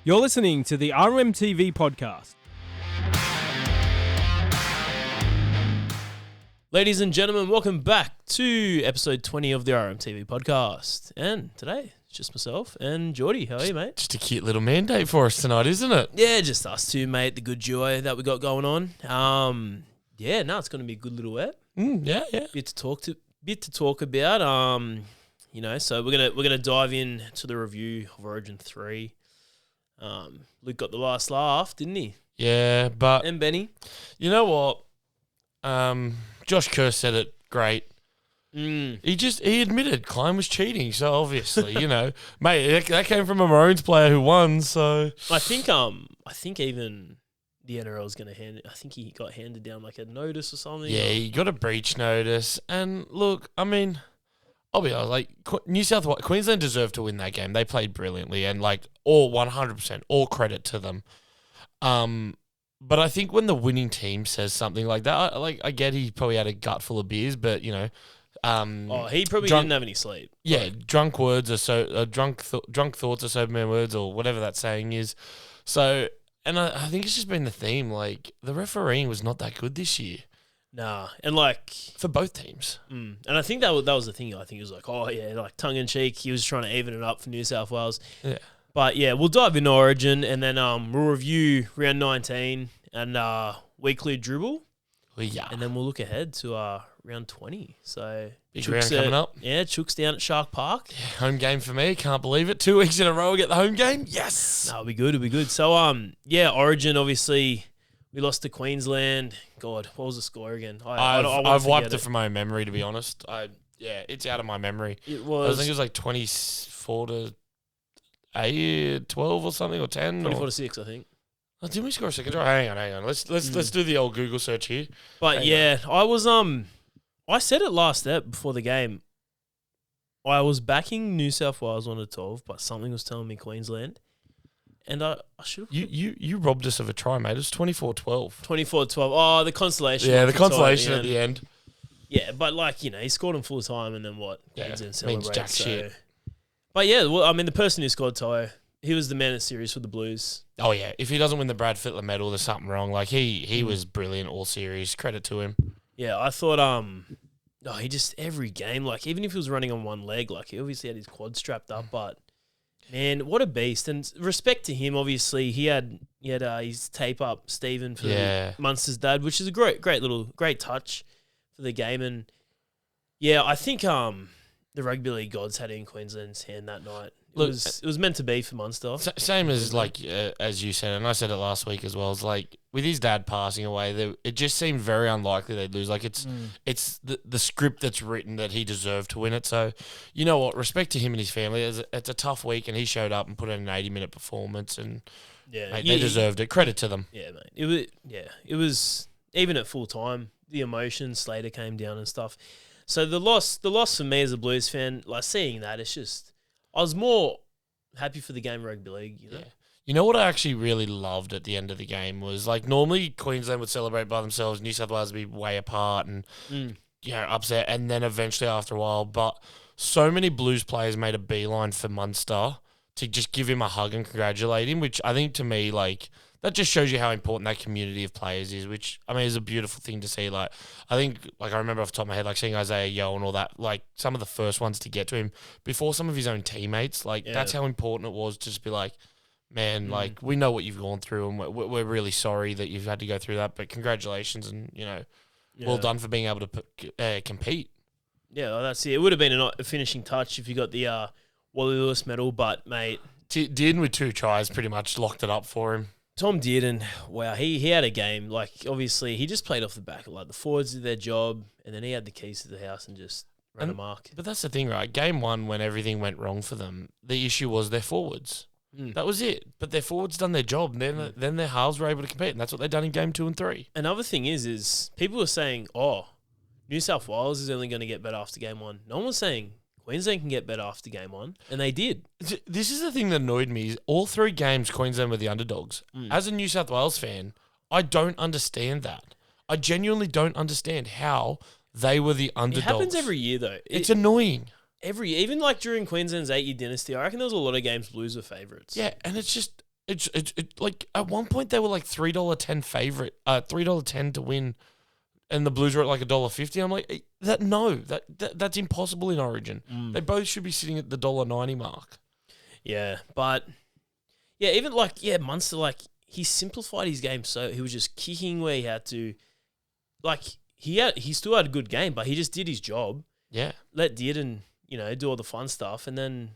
You're listening to the RMTV podcast. Ladies and gentlemen, welcome back to episode 20 of the RMTV podcast. And today, it's just myself and Jordy. How are you, mate? Just a cute little mandate for us tonight, isn't it? Yeah, just us two, mate. The good duo that we got going on. It's going to be a good little ep. Yeah. Bit to talk about. So we're gonna dive in to the review of Origin 3. Luke got the last laugh, didn't he? Yeah, but And Benny. you know what? Josh Kerr said it great. He admitted Klein was cheating, so obviously, mate, that came from a Maroons player who won, so I think even the NRL is going to hand it. I think he got handed down like a notice or something. yeah, he got a breach notice. And look, I mean, I'll be honest, like Queensland deserved to win that game. They played brilliantly, and like all 100%, all credit to them. But I think when the winning team says something like that, I get he probably had a gut full of beers, but he probably didn't have any sleep. Yeah, drunk words are so drunk thoughts are so many words, or whatever that saying is. So, and I think it's just been the theme. Like the refereeing was not that good this year. Nah, and like For both teams. and I think that was the thing. I think it was like, like tongue in cheek. He was trying to even it up for New South Wales. Yeah. But yeah, we'll dive into Origin and then we'll review round 19 and weekly Dribble. Well, yeah. And then we'll look ahead to round 20. So Big round coming up. Yeah, Chook's down at Shark Park. Yeah, home game for me. Can't believe it. 2 weeks in a row, we get the home game. Yes. No, it'll be good. It'll be good. So Origin obviously we lost to Queensland. God, what was the score again? I've wiped it from my memory, to be honest. It's out of my memory. It was. I think it was like 24 to 12 or something, or 10. 24 to 6, I think. Oh, didn't we score a second try? Hang on. Let's do the old Google search here. But I was I said it last step before the game. I was backing New South Wales on a 12, but something was telling me Queensland. And I should have... You robbed us of a try, mate. It was 24-12. 24-12. Oh, the consolation. Yeah, the consolation at the end. Yeah, but he scored in full time and then what? Yeah, Queensland means celebrate, jack shit. But yeah, the person who scored To'o, he was the man of the series for the Blues. Oh, yeah. If he doesn't win the Brad Fittler medal, there's something wrong. Like, he was brilliant all series. Credit to him. Yeah, I thought, he just, every game, like, even if he was running on one leg, like, he obviously had his quad strapped up, but, man, what a beast. And respect to him, obviously, he had his tape up Stephen for Munster's dad, which is a great touch for the game. And, yeah, I think, the rugby league gods had it in Queensland's hand that night. It was meant to be for Munster. Same as as you said, and I said it last week as well. It's like with his dad passing away, it just seemed very unlikely they'd lose. Like it's the script that's written that he deserved to win it. So you know what? Respect to him and his family. It's a tough week, and he showed up and put in an 80-minute performance, and they deserved it. Credit to them. Yeah, mate. It was even at full time. The emotion, Slater came down and stuff. So the loss for me as a Blues fan, like seeing that, it's just I was more happy for the game of rugby league. You know? Yeah. You know what I actually really loved at the end of the game was like normally Queensland would celebrate by themselves, New South Wales would be way apart and upset, and then eventually after a while, but so many Blues players made a beeline for Munster to just give him a hug and congratulate him, which I think to me that just shows you how important that community of players is, which, I mean, is a beautiful thing to see. Like, I think, I remember off the top of my head, seeing Isaiah Yeo and all that, some of the first ones to get to him before some of his own teammates. That's how important it was to just be like, man, we know what you've gone through and we're really sorry that you've had to go through that, but congratulations and, well done for being able to compete. Yeah, well, that's it. It would have been a finishing touch if you got the Wally Lewis medal, but, mate... Dearden with 2 tries pretty much locked it up for him. Tom Dearden, wow, he had a game. Obviously, he just played off the back. The forwards did their job, and then he had the keys to the house and just ran a mark. But that's the thing, right? Game 1, when everything went wrong for them, the issue was their forwards. That was it. But their forwards done their job, and then their halves were able to compete, and that's what they've done in Game 2 and 3. Another thing is people were saying, New South Wales is only going to get better after Game 1. No one was saying Queensland can get better after Game 1, and they did. This is the thing that annoyed me. Is all 3 games, Queensland were the underdogs. As a New South Wales fan, I don't understand that. I genuinely don't understand how they were the underdogs. It happens every year, though. It's annoying. Even during Queensland's 8-year dynasty, I reckon there was a lot of games Blues were favourites. Yeah, and it's It's like at one point they were like $3.10 favorite, $3.10 to win, and the Blues were at like $1.50. I'm like, that's impossible in Origin. They both should be sitting at the $1.90 mark. Yeah, but even like Munster, like he simplified his game, so he was just kicking where he had to. Like he still had a good game, but he just did his job. Yeah, Let Dearden, do all the fun stuff, and then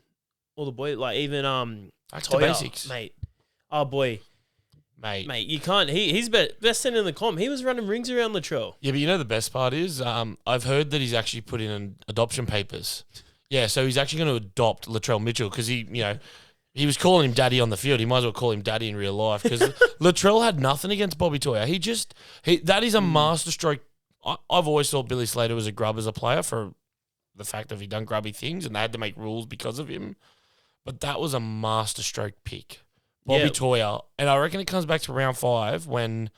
all the boys, like even back to Toya, basics, mate. Oh boy, mate. you can't. He's best center in the comp. He was running rings around Latrell. Yeah, but the best part is, I've heard that he's actually put in an adoption papers. Yeah, so he's actually going to adopt Latrell Mitchell because he was calling him daddy on the field. He might as well call him daddy in real life because Latrell had nothing against Bobby Toya. That is a masterstroke. I've always thought Billy Slater was a grub as a player for the fact that he done grubby things and they had to make rules because of him. But that was a masterstroke pick. Bobby Toya. And I reckon it comes back to round 5 when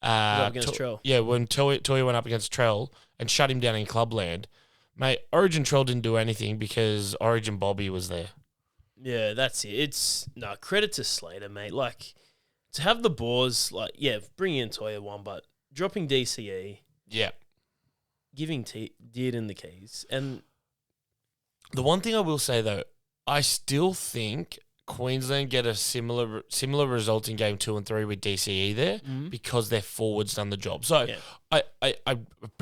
Against Trell. Yeah, when Toya went up against Trell and shut him down in Clubland. Mate, Origin Trell didn't do anything because Origin Bobby was there. Yeah, that's it. Credit to Slater, mate. Like, to have the balls, bringing in Toya one, but dropping DCE. Yeah. Giving Dearden the keys. And the one thing I will say, though, I still think Queensland get a similar result in game 2 and 3 with DCE there because their forwards done the job. So I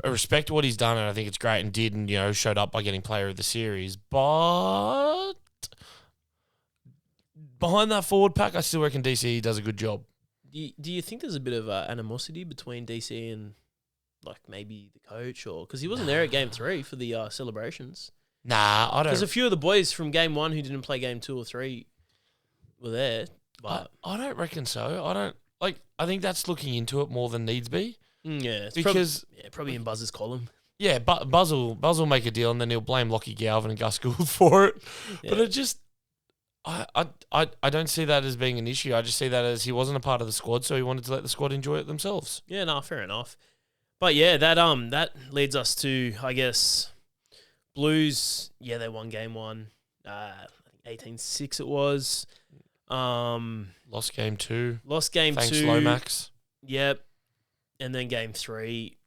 respect what he's done and I think it's great and did and showed up by getting player of the series. But behind that forward pack, I still reckon DCE does a good job. Do you think there's a bit of animosity between DCE and like maybe the coach or because he wasn't there at game 3 for the celebrations? Nah, I don't. Because a few of the boys from game 1 who didn't play game 2 or 3 were there. But I don't reckon so. I think that's looking into it more than needs be. Yeah, it's because probably in Buzz's column. Yeah, but Buzz will make a deal and then he'll blame Lockie Galvin and Gus Gould for it. Yeah. But it just I don't see that as being an issue. I just see that as he wasn't a part of the squad, so he wanted to let the squad enjoy it themselves. Yeah, no, fair enough. But yeah, that leads us to, I guess, Blues. Yeah, they won game 1. 18-6 it was. Lost game 2. Thanks, 2. Lomax. Yep. And then game 3.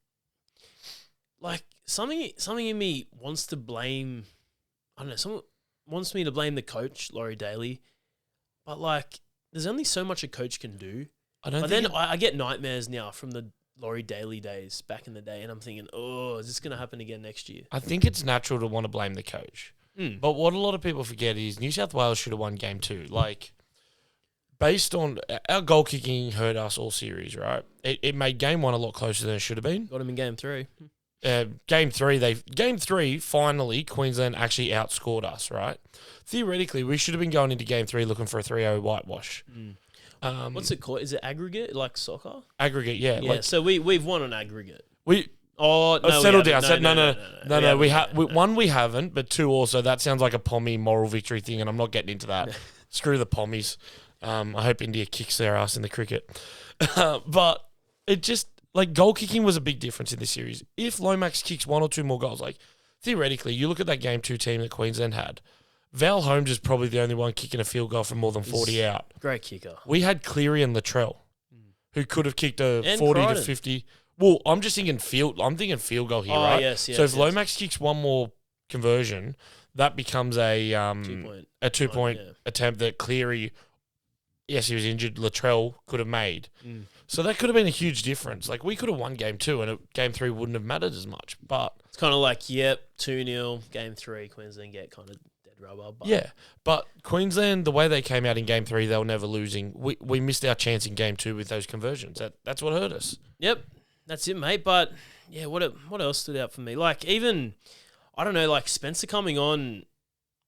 Like, something in me wants to blame, I don't know, someone wants me to blame the coach, Laurie Daly. But, like, there's only so much a coach can do. I get nightmares now from the Laurie Daly days back in the day, and I'm thinking, is this going to happen again next year? I think it's natural to want to blame the coach. But what a lot of people forget is New South Wales should have won game 2. Like, based on our goal kicking hurt us all series, right? It made game 1 a lot closer than it should have been. Got him in game 3. Game 3, finally, Queensland actually outscored us, right? Theoretically, we should have been going into game 3 looking for a 3-0 whitewash. What's it called? Is it aggregate, like soccer? Aggregate, yeah. Yeah, so we've won on aggregate. Settle down. No. We haven't, but 2 also. That sounds like a Pommy moral victory thing, and I'm not getting into that. Screw the Pommies. I hope India kicks their ass in the cricket. But it just, like, goal kicking was a big difference in this series. If Lomax kicks 1 or 2 more goals, like, theoretically, you look at that game 2 team that Queensland had. Val Holmes is probably the only one kicking a field goal from more than 40 out. Great kicker. We had Cleary and Latrell, who could have kicked a 40 to 50. Well, I'm just thinking field. I'm thinking field goal here, right? Yes. So if Lomax kicks 1 more conversion, that becomes a 2-point attempt that Cleary, yes, he was injured. Latrell could have made. So that could have been a huge difference. Like, we could have won game 2 and game 3 wouldn't have mattered as much. But it's kind of like, 2-0, game 3, Queensland get kind of dead rubber. But yeah, but Queensland, the way they came out in game 3, they were never losing. We missed our chance in game 2 with those conversions. That's what hurt us. Yep, that's it, mate. But yeah, what else stood out for me? Like, even, I don't know, like Spencer coming on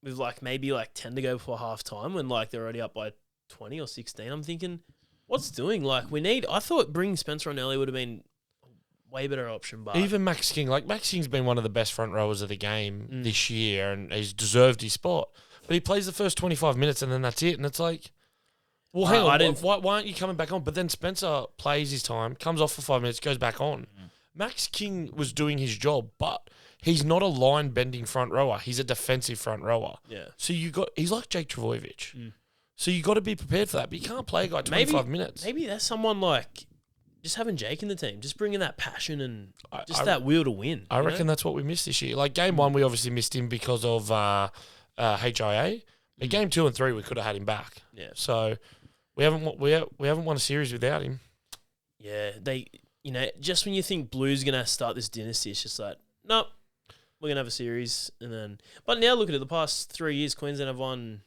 with like maybe like 10 to go before half time when like they're already up by 20 or 16. I'm thinking, what's doing? Like, I thought bringing Spencer on early would have been a way better option. But even Max King, like Max King's been one of the best front rowers of the game this year and he's deserved his spot. But he plays the first 25 minutes and then that's it. And it's like, well, hang on, why aren't you coming back on? But then Spencer plays his time, comes off for 5 minutes, goes back on. Max King was doing his job, but he's not a line-bending front rower. He's a defensive front rower. Yeah. So he's like Jake Trbojevic. So you got to be prepared for that. But you can't play a guy 25 minutes. Maybe that's someone like just having Jake in the team, just bringing that passion and that will to win. I reckon that's what we missed this year. Like game 1, we obviously missed him because of HIA. But game 2 and 3, we could have had him back. Yeah. So we haven't won a series without him. Yeah, just when you think Blue's gonna start this dynasty, it's just like, nope, we're gonna have a series, and then. But now look at it. The past 3 years, Queensland have won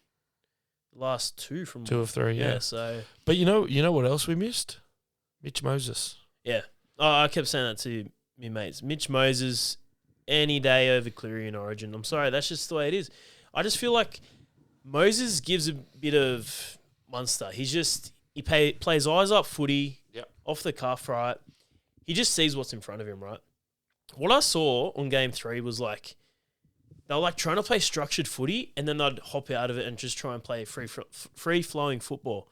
the last 2 from 2 of 3. Yeah. So. But you know what else we missed? Mitch Moses. Yeah. Oh, I kept saying that to me mates. Mitch Moses, any day over Cleary in Origin. I'm sorry, that's just the way it is. I just feel like Moses gives a bit of Munster. He plays eyes up footy, off the cuff, right? He just sees what's in front of him, right? What I saw on game 3 was like they were like trying to play structured footy, and then they'd hop out of it and just try and play free flowing football.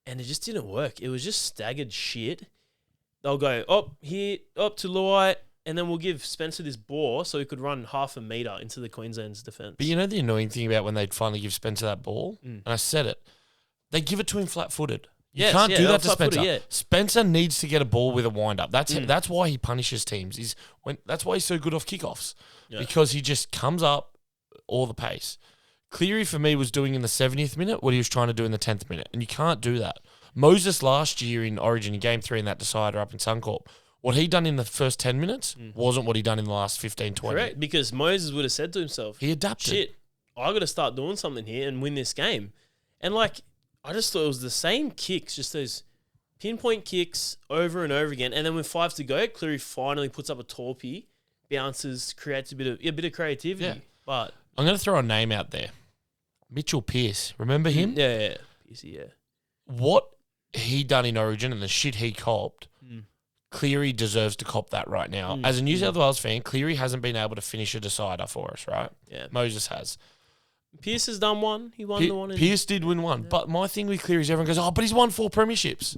And it just didn't work. It was just staggered shit. They'll go up here, up to Luai, and then we'll give Spencer this ball so he could run half a metre into the Queensland's defence. But you know the annoying thing about when they'd finally give Spencer that ball? And I said it. They give it to him flat-footed. You can't do that to Spencer. Yeah. Spencer needs to get a ball with a wind-up. That's why he punishes teams. That's why he's so good off kickoffs. Yeah. Because he just comes up all the pace. Cleary, for me, was doing in the 70th minute what he was trying to do in the 10th minute, and you can't do that. Moses last year in Origin, in Game 3 in that decider up in Suncorp, what he done in the first 10 minutes wasn't what he done in the last 15, 20. Correct, because Moses would have said to himself, he adapted. Shit, I got to start doing something here and win this game. And, like, I just thought it was the same kicks, just those pinpoint kicks over and over again. And then with 5 to go, Cleary finally puts up a torpy, bounces, creates a bit of creativity. Yeah. But I'm going to throw a name out there. Mitchell Pearce. Remember him? Yeah. Pearcey, yeah. What he done in Origin and the shit he copped, Cleary deserves to cop that right now. As a New South Wales fan, Cleary hasn't been able to finish a decider for us, right? Yeah. Moses has. Pearce has done one. He won the one. Pearce did win one. Yeah. But my thing with Cleary is everyone goes, but he's won 4 premierships.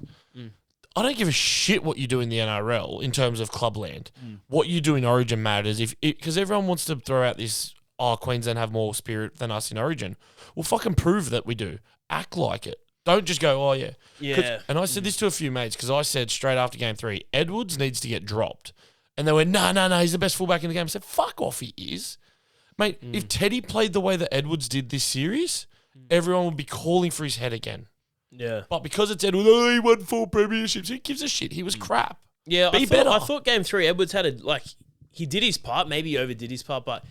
I don't give a shit what you do in the NRL in terms of clubland. What you do in Origin matters. Because everyone wants to throw out this, Queensland have more spirit than us in Origin. Well, fucking prove that we do. Act like it. Don't just go, yeah. Yeah. And I said this to a few mates because I said straight after game 3, Edwards needs to get dropped. And they went, no, he's the best fullback in the game. I said, fuck off, he is. Mate, if Teddy played the way that Edwards did this series, everyone would be calling for his head again. Yeah. But because it's Edwards, he won 4 premierships. Who gives a shit? He was crap. Yeah, Be better. I thought game 3, Edwards had he did his part, maybe he overdid his part, but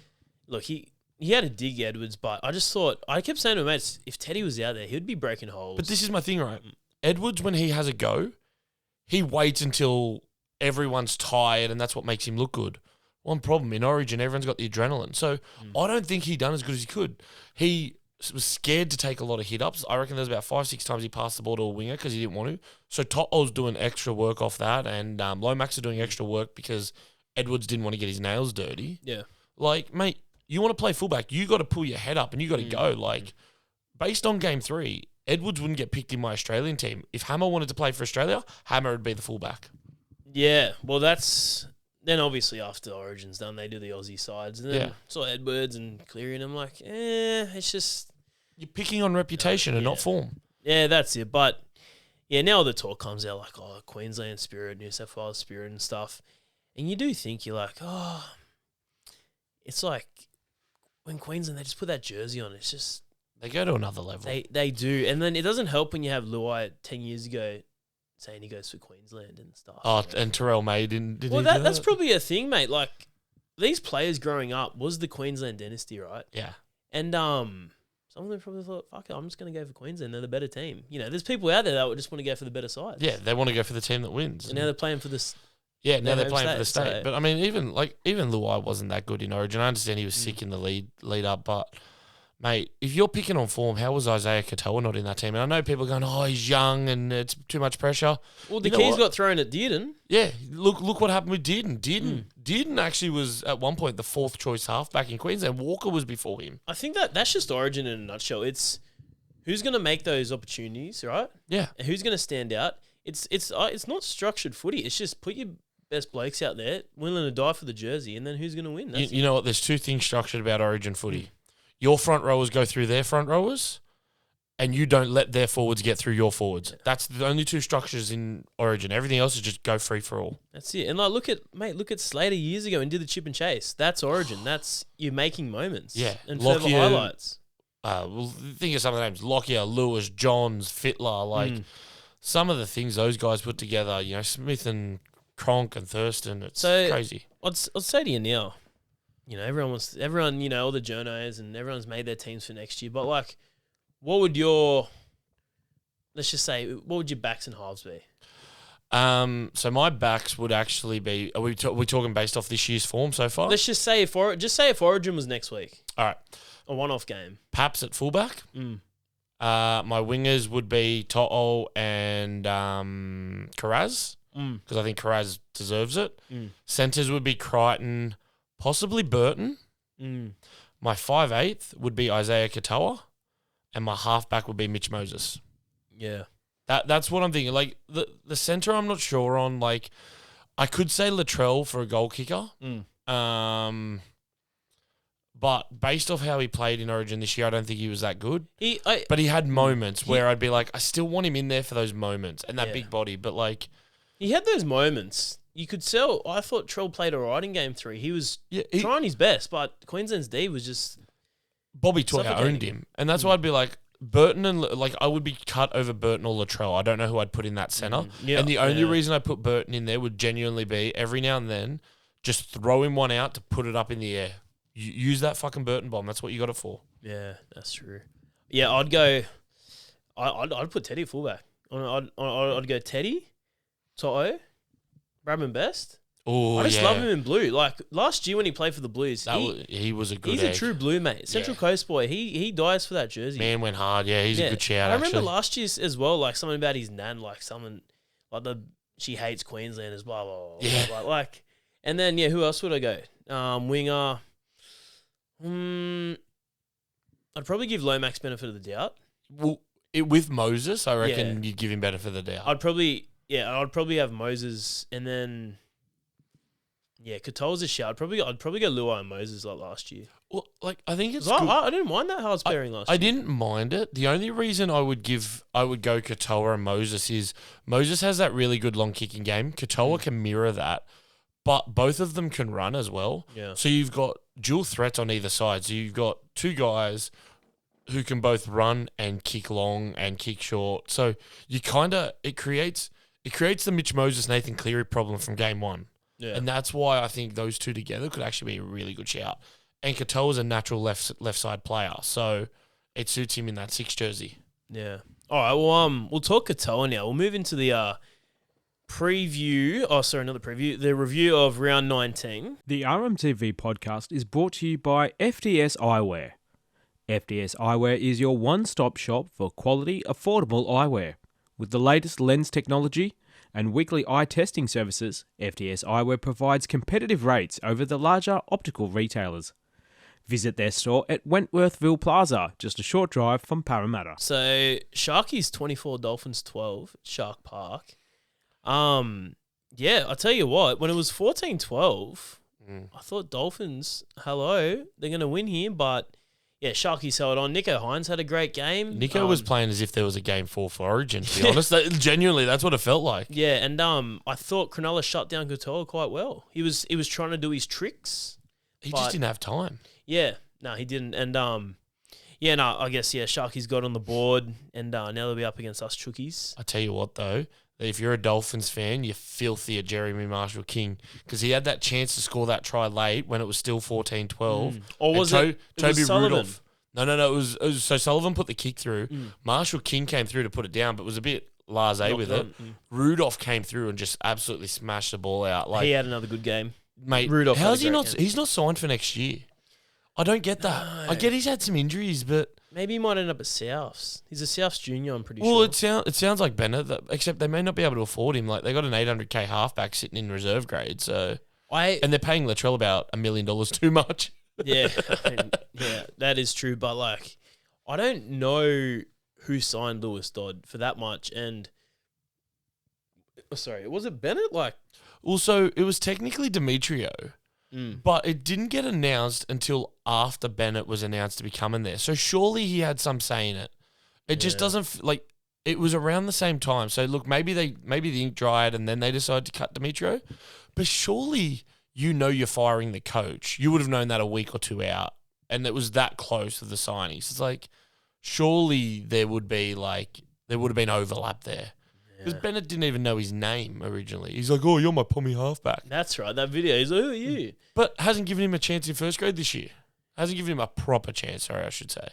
look, he had to dig Edwards, but I kept saying to my mates, if Teddy was out there, he would be breaking holes. But this is my thing, right? Edwards, when he has a go, he waits until everyone's tired, and that's what makes him look good. One problem, in Origin, everyone's got the adrenaline. So I don't think he done as good as he could. He was scared to take a lot of hit-ups. I reckon there was about 5-6 times he passed the ball to a winger because he didn't want to. So To'o's doing extra work off that, and Lomax are doing extra work because Edwards didn't want to get his nails dirty. Yeah. Like, mate, you want to play fullback, you got to pull your head up and you got to go. Like, based on game 3, Edwards wouldn't get picked in my Australian team. If Hammer wanted to play for Australia, Hammer would be the fullback. Yeah, well, that's... Then obviously after Origin's done, they do the Aussie sides. And then saw Edwards and Cleary, and I'm like, it's just... You're picking on reputation and not form. Yeah, that's it. But, now the talk comes out like, Queensland spirit, New South Wales spirit and stuff. And you do think, you're like, it's like when Queensland, they just put that jersey on. It's just... They go to another level. They do. And then it doesn't help when you have Luai 10 years ago saying he goes for Queensland and stuff. Oh, and Terrell May didn't he that's probably a thing, mate. Like, these players growing up was the Queensland dynasty, right? Yeah. And some of them probably thought, fuck it, I'm just going to go for Queensland. They're the better team. There's people out there that would just want to go for the better side. Yeah, they want to go for the team that wins. And now they're playing for this. Yeah, now they're playing for the state. But, I mean, even Luai wasn't that good in Origin. I understand he was sick in the lead up, but... Mate, if you're picking on form, how was Isaiah Katoa not in that team? And I know people are going, he's young and it's too much pressure. Well, the keys got thrown at Dearden. Yeah, look what happened with Dearden. Dearden actually was, at one point, the 4th choice halfback in Queensland. Walker was before him. I think that's just Origin in a nutshell. It's who's going to make those opportunities, right? Yeah. And who's going to stand out. It's not structured footy. It's just put your best blokes out there, willing to die for the jersey, and then who's going to win? You know what? There's 2 things structured about Origin footy. Your front rowers go through their front rowers, and you don't let their forwards get through your forwards. That's the only two structures in Origin. Everything else is just go free for all. That's it. And like, look at Slater years ago and did the chip and chase. That's Origin. That's you making moments. Yeah. And further highlights. Well, think of some of the names: Lockyer, Lewis, Johns, Fittler. Like some of the things those guys put together. You know, Smith and Cronk and Thurston. It's crazy. I'd say to you now, you know, everyone, you know, all the journos and everyone's made their teams for next year. But like, what would your backs and halves be? So my backs would actually be. Are we talking based off this year's form so far? Let's just say if Origin was next week. All right. A one-off game. Paps at fullback. My wingers would be To'o and Karaz, because I think Karaz deserves it. Centres would be Crichton, possibly Burton. My 5/8 would be Isaiah Katoa, and my halfback would be Mitch Moses. Yeah. That's what I'm thinking. Like the centre, I'm not sure on. Like I could say Latrell for a goal kicker. But based off how he played in Origin this year, I don't think he was that good. But he had moments where I'd be like, I still want him in there for those moments and that big body. But like, he had those moments. You could tell. I thought Trell played all right in Game 3. He was trying his best, but Queensland's D was just Bobby Toya owned him, and that's why I'd be like Burton and like I would be cut over Burton or Latrell. I don't know who I'd put in that center. And the only reason I put Burton in there would genuinely be every now and then just throw him one out to put it up in the air. Use that fucking Burton bomb. That's what you got it for. Yeah, that's true. Yeah, I'd go. I'd put Teddy at fullback. I'd go Teddy, To'o, Bradman Best. Oh, I just love him in blue. Like last year when he played for the Blues, he was a good. He's a true blue mate. Central Coast boy. He dies for that jersey. Man went hard. Yeah, he's a good shout. I remember last year as well. Like something about his nan. Like she hates Queensland as blah blah blah. Yeah. Blah, blah. And then who else would I go? Winger. I'd probably give Lomax benefit of the doubt. Well, with Moses, I reckon you'd give him benefit of the doubt. I'd probably have Moses and then Katoa's a shout. I'd probably go Luai and Moses like last year. Well, like I think it's. I didn't mind that Hard's pairing last year. I didn't mind it. The only reason I would go Katoa and Moses is Moses has that really good long kicking game. Katoa can mirror that. But both of them can run as well. Yeah. So you've got dual threats on either side. So you've got two guys who can both run and kick long and kick short. So you it creates the Mitch Moses, Nathan Cleary problem from game one. Yeah. And that's why I think those two together could actually be a really good shout. And Katoa's a natural left side player, so it suits him in that 6 jersey. Yeah. All right. Well, we'll talk Katoa now. We'll move into the preview. Oh, sorry, not the preview. The review of round 19. The RMTV podcast is brought to you by FDS Eyewear. FDS Eyewear is your one-stop shop for quality, affordable eyewear. With the latest lens technology and weekly eye testing services, FDS Eyewear provides competitive rates over the larger optical retailers. Visit their store at Wentworthville Plaza, just a short drive from Parramatta. So, Sharkies 24, Dolphins 12 at Shark Park. I tell you what, when it was 14-12, I thought Dolphins, they're going to win here, but Sharkies held on. Nico Hines had a great game. Nico was playing as if there was a game 4 for Origin, to be honest. Genuinely, that's what it felt like. Yeah, and I thought Cronulla shut down Katoa quite well. He was trying to do his tricks. He just didn't have time. Yeah, no, he didn't. And I guess Sharkies got on the board, and now they'll be up against us Chookies. I tell you what, though. If you're a Dolphins fan, you're filthy at Jeremy Marshall-King because he had that chance to score that try late when it was still 14-12. Or was it Toby Sullivan? Rudolph? No. It was so Sullivan put the kick through. Marshall-King came through to put it down, but was a bit blasé with it. Rudolph came through and just absolutely smashed the ball out. Like he had another good game, mate. Rudolph, how's he not? He's not signed for next year. I don't get that. No. I get he's had some injuries, but maybe he might end up at Souths. He's a Souths junior, I'm pretty sure. Well, it sounds like Bennett, except they may not be able to afford him. Like they got an $800K halfback sitting in reserve grade, and they're paying Latrell about $1 million too much. Yeah, that is true. But like, I don't know who signed Lewis Dodd for that much. And was it Bennett? Like, so it was technically Demetrio. But it didn't get announced until after Bennett was announced to be coming there. So surely he had some say in it. It just doesn't like it was around the same time. So look, maybe the ink dried and then they decided to cut Demetrio, but surely you're firing the coach. You would have known that a week or two out, and it was that close to the signings. It's like surely there would have been overlap there. Because Bennett didn't even know his name originally. He's like, "Oh, you're my pommy halfback." That's right. That video. He's like, "Who are you?" But hasn't given him a chance in first grade this year. Hasn't given him a proper chance. Sorry, I should say.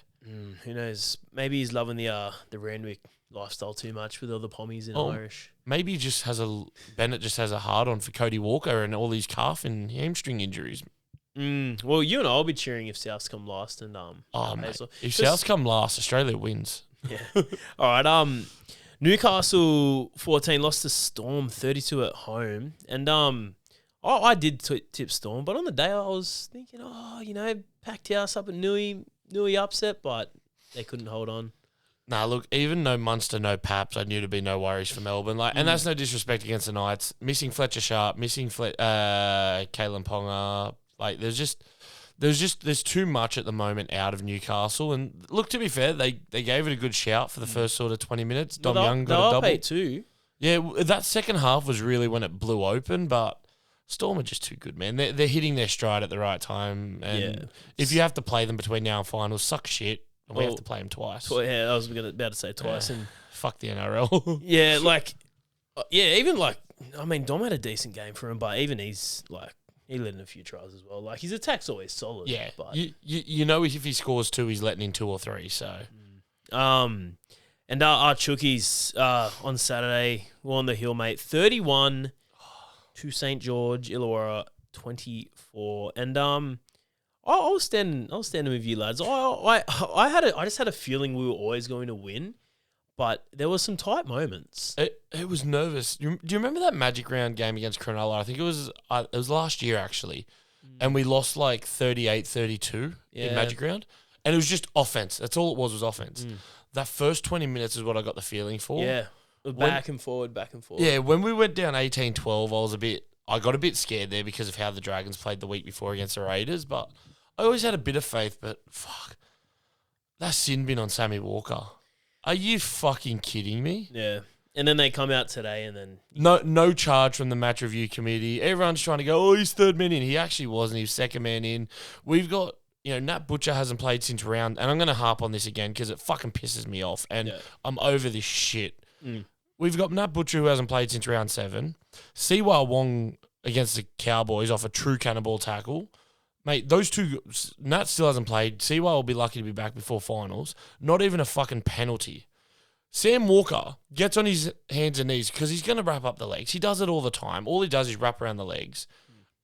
Who knows? Maybe he's loving the Randwick lifestyle too much with all the pommies in Irish. Maybe Bennett just has a hard on for Cody Walker and all these calf and hamstring injuries. Well, you and I will be cheering if Souths come last and mate, if Souths come last, Australia wins. Yeah. All right. Newcastle 14 lost to Storm 32 at home, and I did tip Storm, but on the day I was thinking, packed house up at Newey upset, but they couldn't hold on. Nah, look, even no Munster, no Paps, I knew there'd be no worries for Melbourne. And that's no disrespect against the Knights. Missing Fletcher Sharp, missing Kalen Ponga. Like, there's too much at the moment out of Newcastle. And look, to be fair, they gave it a good shout for the first sort of 20 minutes. Dom Young got a double. 8-2. Yeah, that second half was really when it blew open, but Storm are just too good, man. They're hitting their stride at the right time. And if you have to play them between now and finals, suck shit. And we have to play them twice. Yeah, I was about to say twice. And fuck the NRL. Even Dom had a decent game for him, but even he's like, he let in a few tries as well. Like, his attack's always solid. Yeah, but you know if he scores 2, he's letting in 2 or 3, so. And our Chookies on Saturday were on the hill, mate. 31 to St. George, Illawarra 24. And I was standing with you lads. I just had a feeling we were always going to win, but there were some tight moments. It was nervous. Do you remember that Magic Round game against Cronulla? I think it was last year actually, and we lost like 38-32 in Magic Round, and it was just offense. That's all it was offense. That first 20 minutes is what I got the feeling for. Yeah, back and forward. Yeah, when we went down 18-12, I got a bit scared there because of how the Dragons played the week before against the Raiders, but I always had a bit of faith. But fuck, that sin bin on Sammy Walker. Are you fucking kidding me? Yeah. And then they come out today and then... No charge from the match review committee. Everyone's trying to go, he's third man in. He actually wasn't. He was second man in. We've got, Nat Butcher hasn't played since round... And I'm going to harp on this again because it fucking pisses me off. And I'm over this shit. We've got Nat Butcher who hasn't played since round 7. Siwa Wong against the Cowboys off a true cannonball tackle. Mate, those two... Nat still hasn't played. Siwa will be lucky to be back before finals. Not even a fucking penalty. Sam Walker gets on his hands and knees because he's going to wrap up the legs. He does it all the time. All he does is wrap around the legs.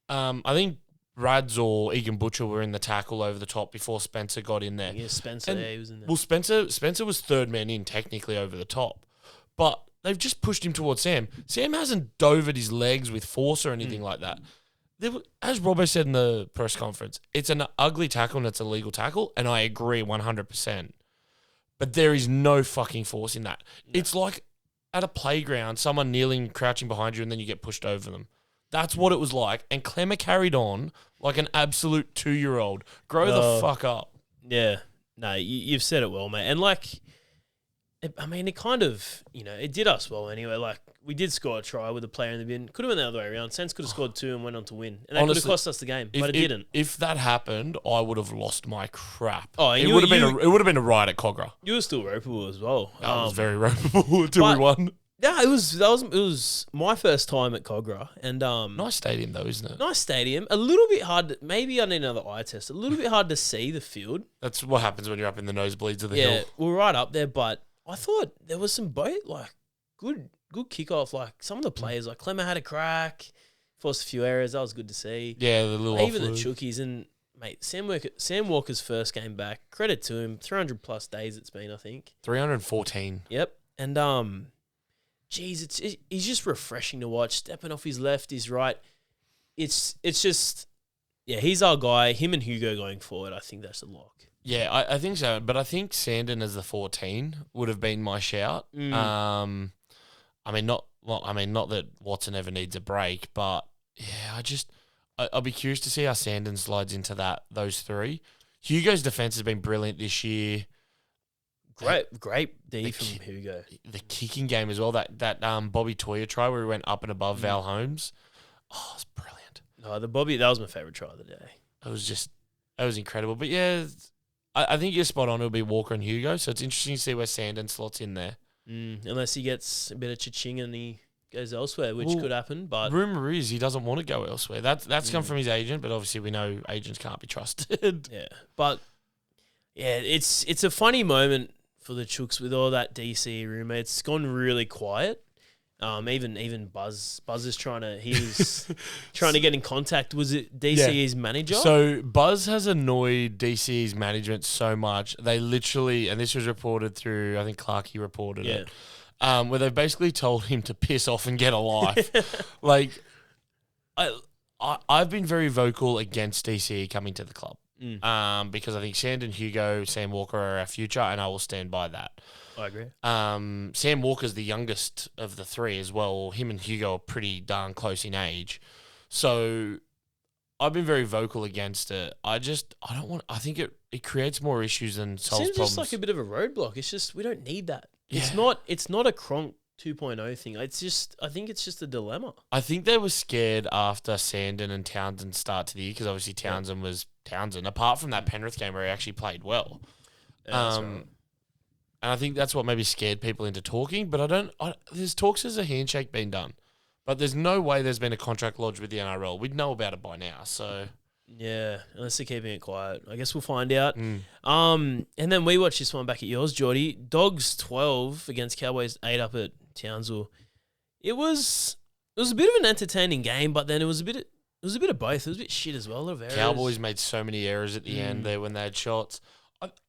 I think Rads or Egan Butcher were in the tackle over the top before Spencer got in there. Yeah, Spencer, he was in there. Well, Spencer was third man in technically over the top. But they've just pushed him towards Sam. Sam hasn't dove at his legs with force or anything like that. As Robbo said in the press conference, it's an ugly tackle and it's a legal tackle, and I agree 100%. But there is no fucking force in that. No. It's like at a playground, someone kneeling, crouching behind you, and then you get pushed over them. That's what it was like. And Clemmer carried on like an absolute 2-year-old. Grow the fuck up. Yeah. No, you've said it well, mate. And it kind of, it did us well anyway. Like, we did score a try with a player in the bin. Could have went the other way around. Sense could have scored 2 and went on to win. And that could have cost us the game, but it didn't. If that happened, I would have lost my crap. Oh, and it would have been a riot at Cogra. You were still ropeable as well. I was very ropeable until we won. Yeah, it was my first time at Cogra, and nice stadium though, isn't it? Nice stadium. A little bit hard. Maybe I need another eye test. A little bit hard to see the field. That's what happens when you're up in the nosebleeds of the hill. Yeah, we're right up there, but I thought there was some good kickoff. Like some of the players, like Clemmer had a crack, forced a few errors. That was good to see. Yeah, the little even the Chookies and mate Sam Walker's first game back. Credit to him. 300 plus days it's been, I think. 314. Yep, and he's just refreshing to watch. Stepping off his left, his right. It's just he's our guy. Him and Hugo going forward. I think that's a lock. Yeah, I think so. But I think Sandon as the 14 would have been my shout. Not that Watson ever needs a break, but yeah, I'll be curious to see how Sandon slides into those 3. Hugo's defense has been brilliant this year. Great D from Hugo. The kicking game as well. That Bobby Toyer try where he went up and above Val Holmes. Oh, it's brilliant. Oh, that was my favourite try of the day. It was incredible. But yeah, I think you're spot on. It'll be Walker and Hugo. So it's interesting to see where Sandon slots in there. Unless he gets a bit of cha-ching and he goes elsewhere, which could happen. But rumour is he doesn't want to go elsewhere. That's come from his agent, but obviously we know agents can't be trusted. Yeah, but yeah, it's a funny moment for the Chooks with all that DC rumour. It's gone really quiet. Even Buzz is trying to get in contact. Was it DCE's manager? So Buzz has annoyed DCE's management so much. They literally, and this was reported through, I think Clarkey reported it, where they basically told him to piss off and get a life. Like, I've been very vocal against DCE coming to the club because I think Sandon, Hugo, Sam Walker are our future, and I will stand by that. I agree. Sam Walker's the youngest of the three as well. Him and Hugo are pretty darn close in age. So I've been very vocal against it. I think it creates more issues than solves Seems problems. just like a bit of a roadblock. It's just, we don't need that. Yeah. It's not a Kronk 2.0 thing. I think it's just a dilemma. I think they were scared after Sandon and Townsend start to the year because obviously Townsend was Townsend. Apart from that Penrith game where he actually played well. That's right. And I think that's what maybe scared people into talking. But there's talks as a handshake been done. But there's no way there's been a contract lodged with the NRL. We'd know about it by now. So yeah, unless they're keeping it quiet. I guess we'll find out. And then we watched this one back at yours, Jordy. Dogs 12 against Cowboys 8 up at Townsville. It was a bit of an entertaining game, but then it was a bit of both. It was a bit shit as well. A lot of errors. Cowboys made so many errors at the end there when they had shots.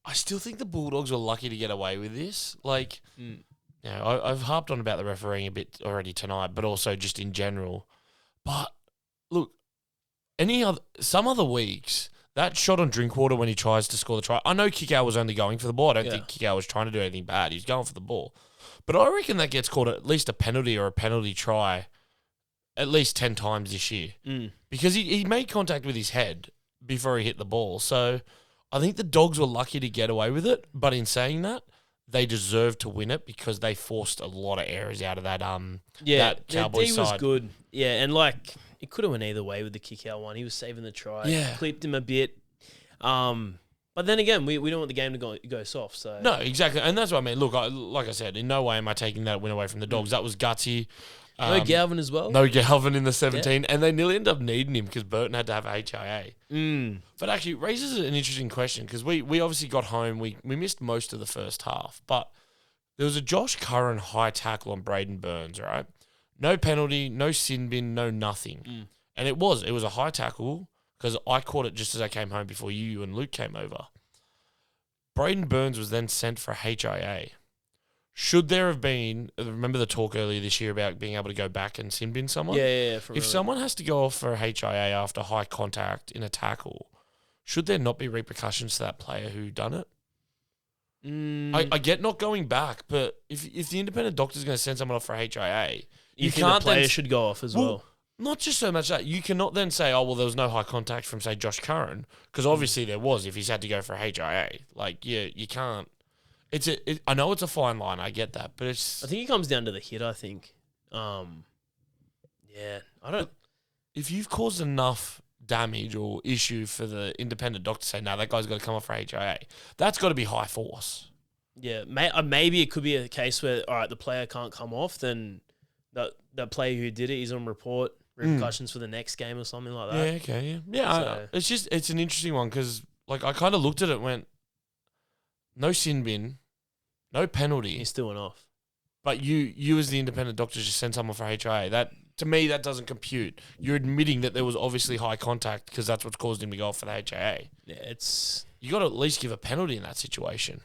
I still think the Bulldogs were lucky to get away with this. Like, I've harped on about the refereeing a bit already tonight, but also just in general. But look, some other weeks, that shot on Drinkwater when he tries to score the try, I know Kickout was only going for the ball. I don't think Kickout was trying to do anything bad. He's going for the ball. But I reckon that gets called at least a penalty or a penalty try at least 10 times this year. Because he made contact with his head before he hit the ball. So I think the Dogs were lucky to get away with it, but in saying that, they deserved to win it because they forced a lot of errors out of that that Cowboys side. was good. Yeah, and like it could have went either way with the kick out one. He was saving the try. Yeah. Clipped him a bit. But then again, we don't want the game to go soft. So no, exactly, and that's what I mean. Look, like I said, in no way am I taking that win away from the Dogs. That was gutsy. No Galvin as well. No Galvin in the 17, and they nearly ended up needing him because Burton had to have a HIA. But actually, it raises an interesting question because we obviously got home. We missed most of the first half, but there was a Josh Curran high tackle on Braden Burns, right? No penalty, no sin bin, no nothing. And it was a high tackle because I caught it just as I came home before you and Luke came over. Braden Burns was then sent for a HIA. Should there have been, remember the talk earlier this year about being able to go back and sin bin someone? Yeah. If someone has to go off for a HIA after high contact in a tackle, should there not be repercussions to that player who done it? I get not going back, but if the independent doctor is going to send someone off for a HIA, you can't. The player should go off as well. Not just so much that you cannot then say, oh well, there was no high contact from say Josh Curran because obviously there was if he's had to go for a HIA. Like you can't. I know it's a fine line. I get that, but it's. I think it comes down to the hit. I think. I don't. If you've caused enough damage or issue for the independent doctor to say, no, that guy's got to come off for HIA, that's got to be high force. Yeah, maybe it could be a case where all right, the player can't come off, then that player who did it is on report. Repercussions for the next game or something like that. Yeah. Okay. Yeah. It's an interesting one because like I kind of looked at it and went. No sin bin, no penalty. He's still off. But you as the independent doctor just send someone for HIA. That to me that doesn't compute. You're admitting that there was obviously high contact because that's what's caused him to go off for the HIA. Yeah, you got to at least give a penalty in that situation.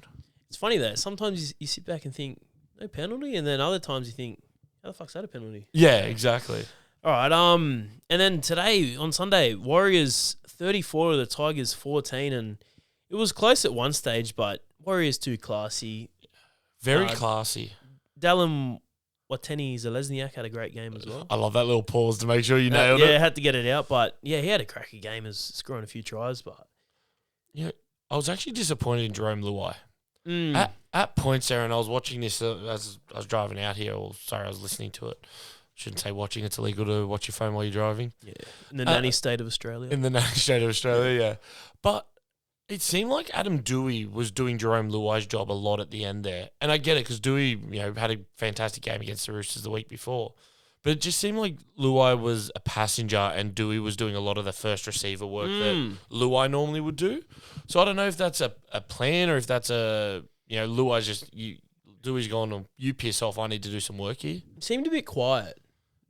It's funny though. Sometimes you sit back and think no penalty, and then other times you think how the fuck's that a penalty? Yeah, exactly. All right. And then today on Sunday, Warriors 34 of the Tigers 14, and it was close at one stage, but Warriors too classy. Very classy. Dallin Wateni-Zelezniak had a great game as well. I love that little pause to make sure you nailed it. Yeah, had to get it out, but yeah, he had a cracky game as scoring a few tries, but yeah, I was actually disappointed in Jerome Luai. At points there, and I was watching this as I was driving out here, I was listening to it. Shouldn't say watching, it's illegal to watch your phone while you're driving. Yeah. In the nanny state of Australia. In the nanny state of Australia, yeah. But it seemed like Adam Dewey was doing Jerome Luai's job a lot at the end there. And I get it, because Dewey, had a fantastic game against the Roosters the week before. But it just seemed like Luai was a passenger and Dewey was doing a lot of the first receiver work that Luai normally would do. So I don't know if that's a plan or if that's Luai's just, Dewey's going, you piss off, I need to do some work here. It seemed a bit quiet,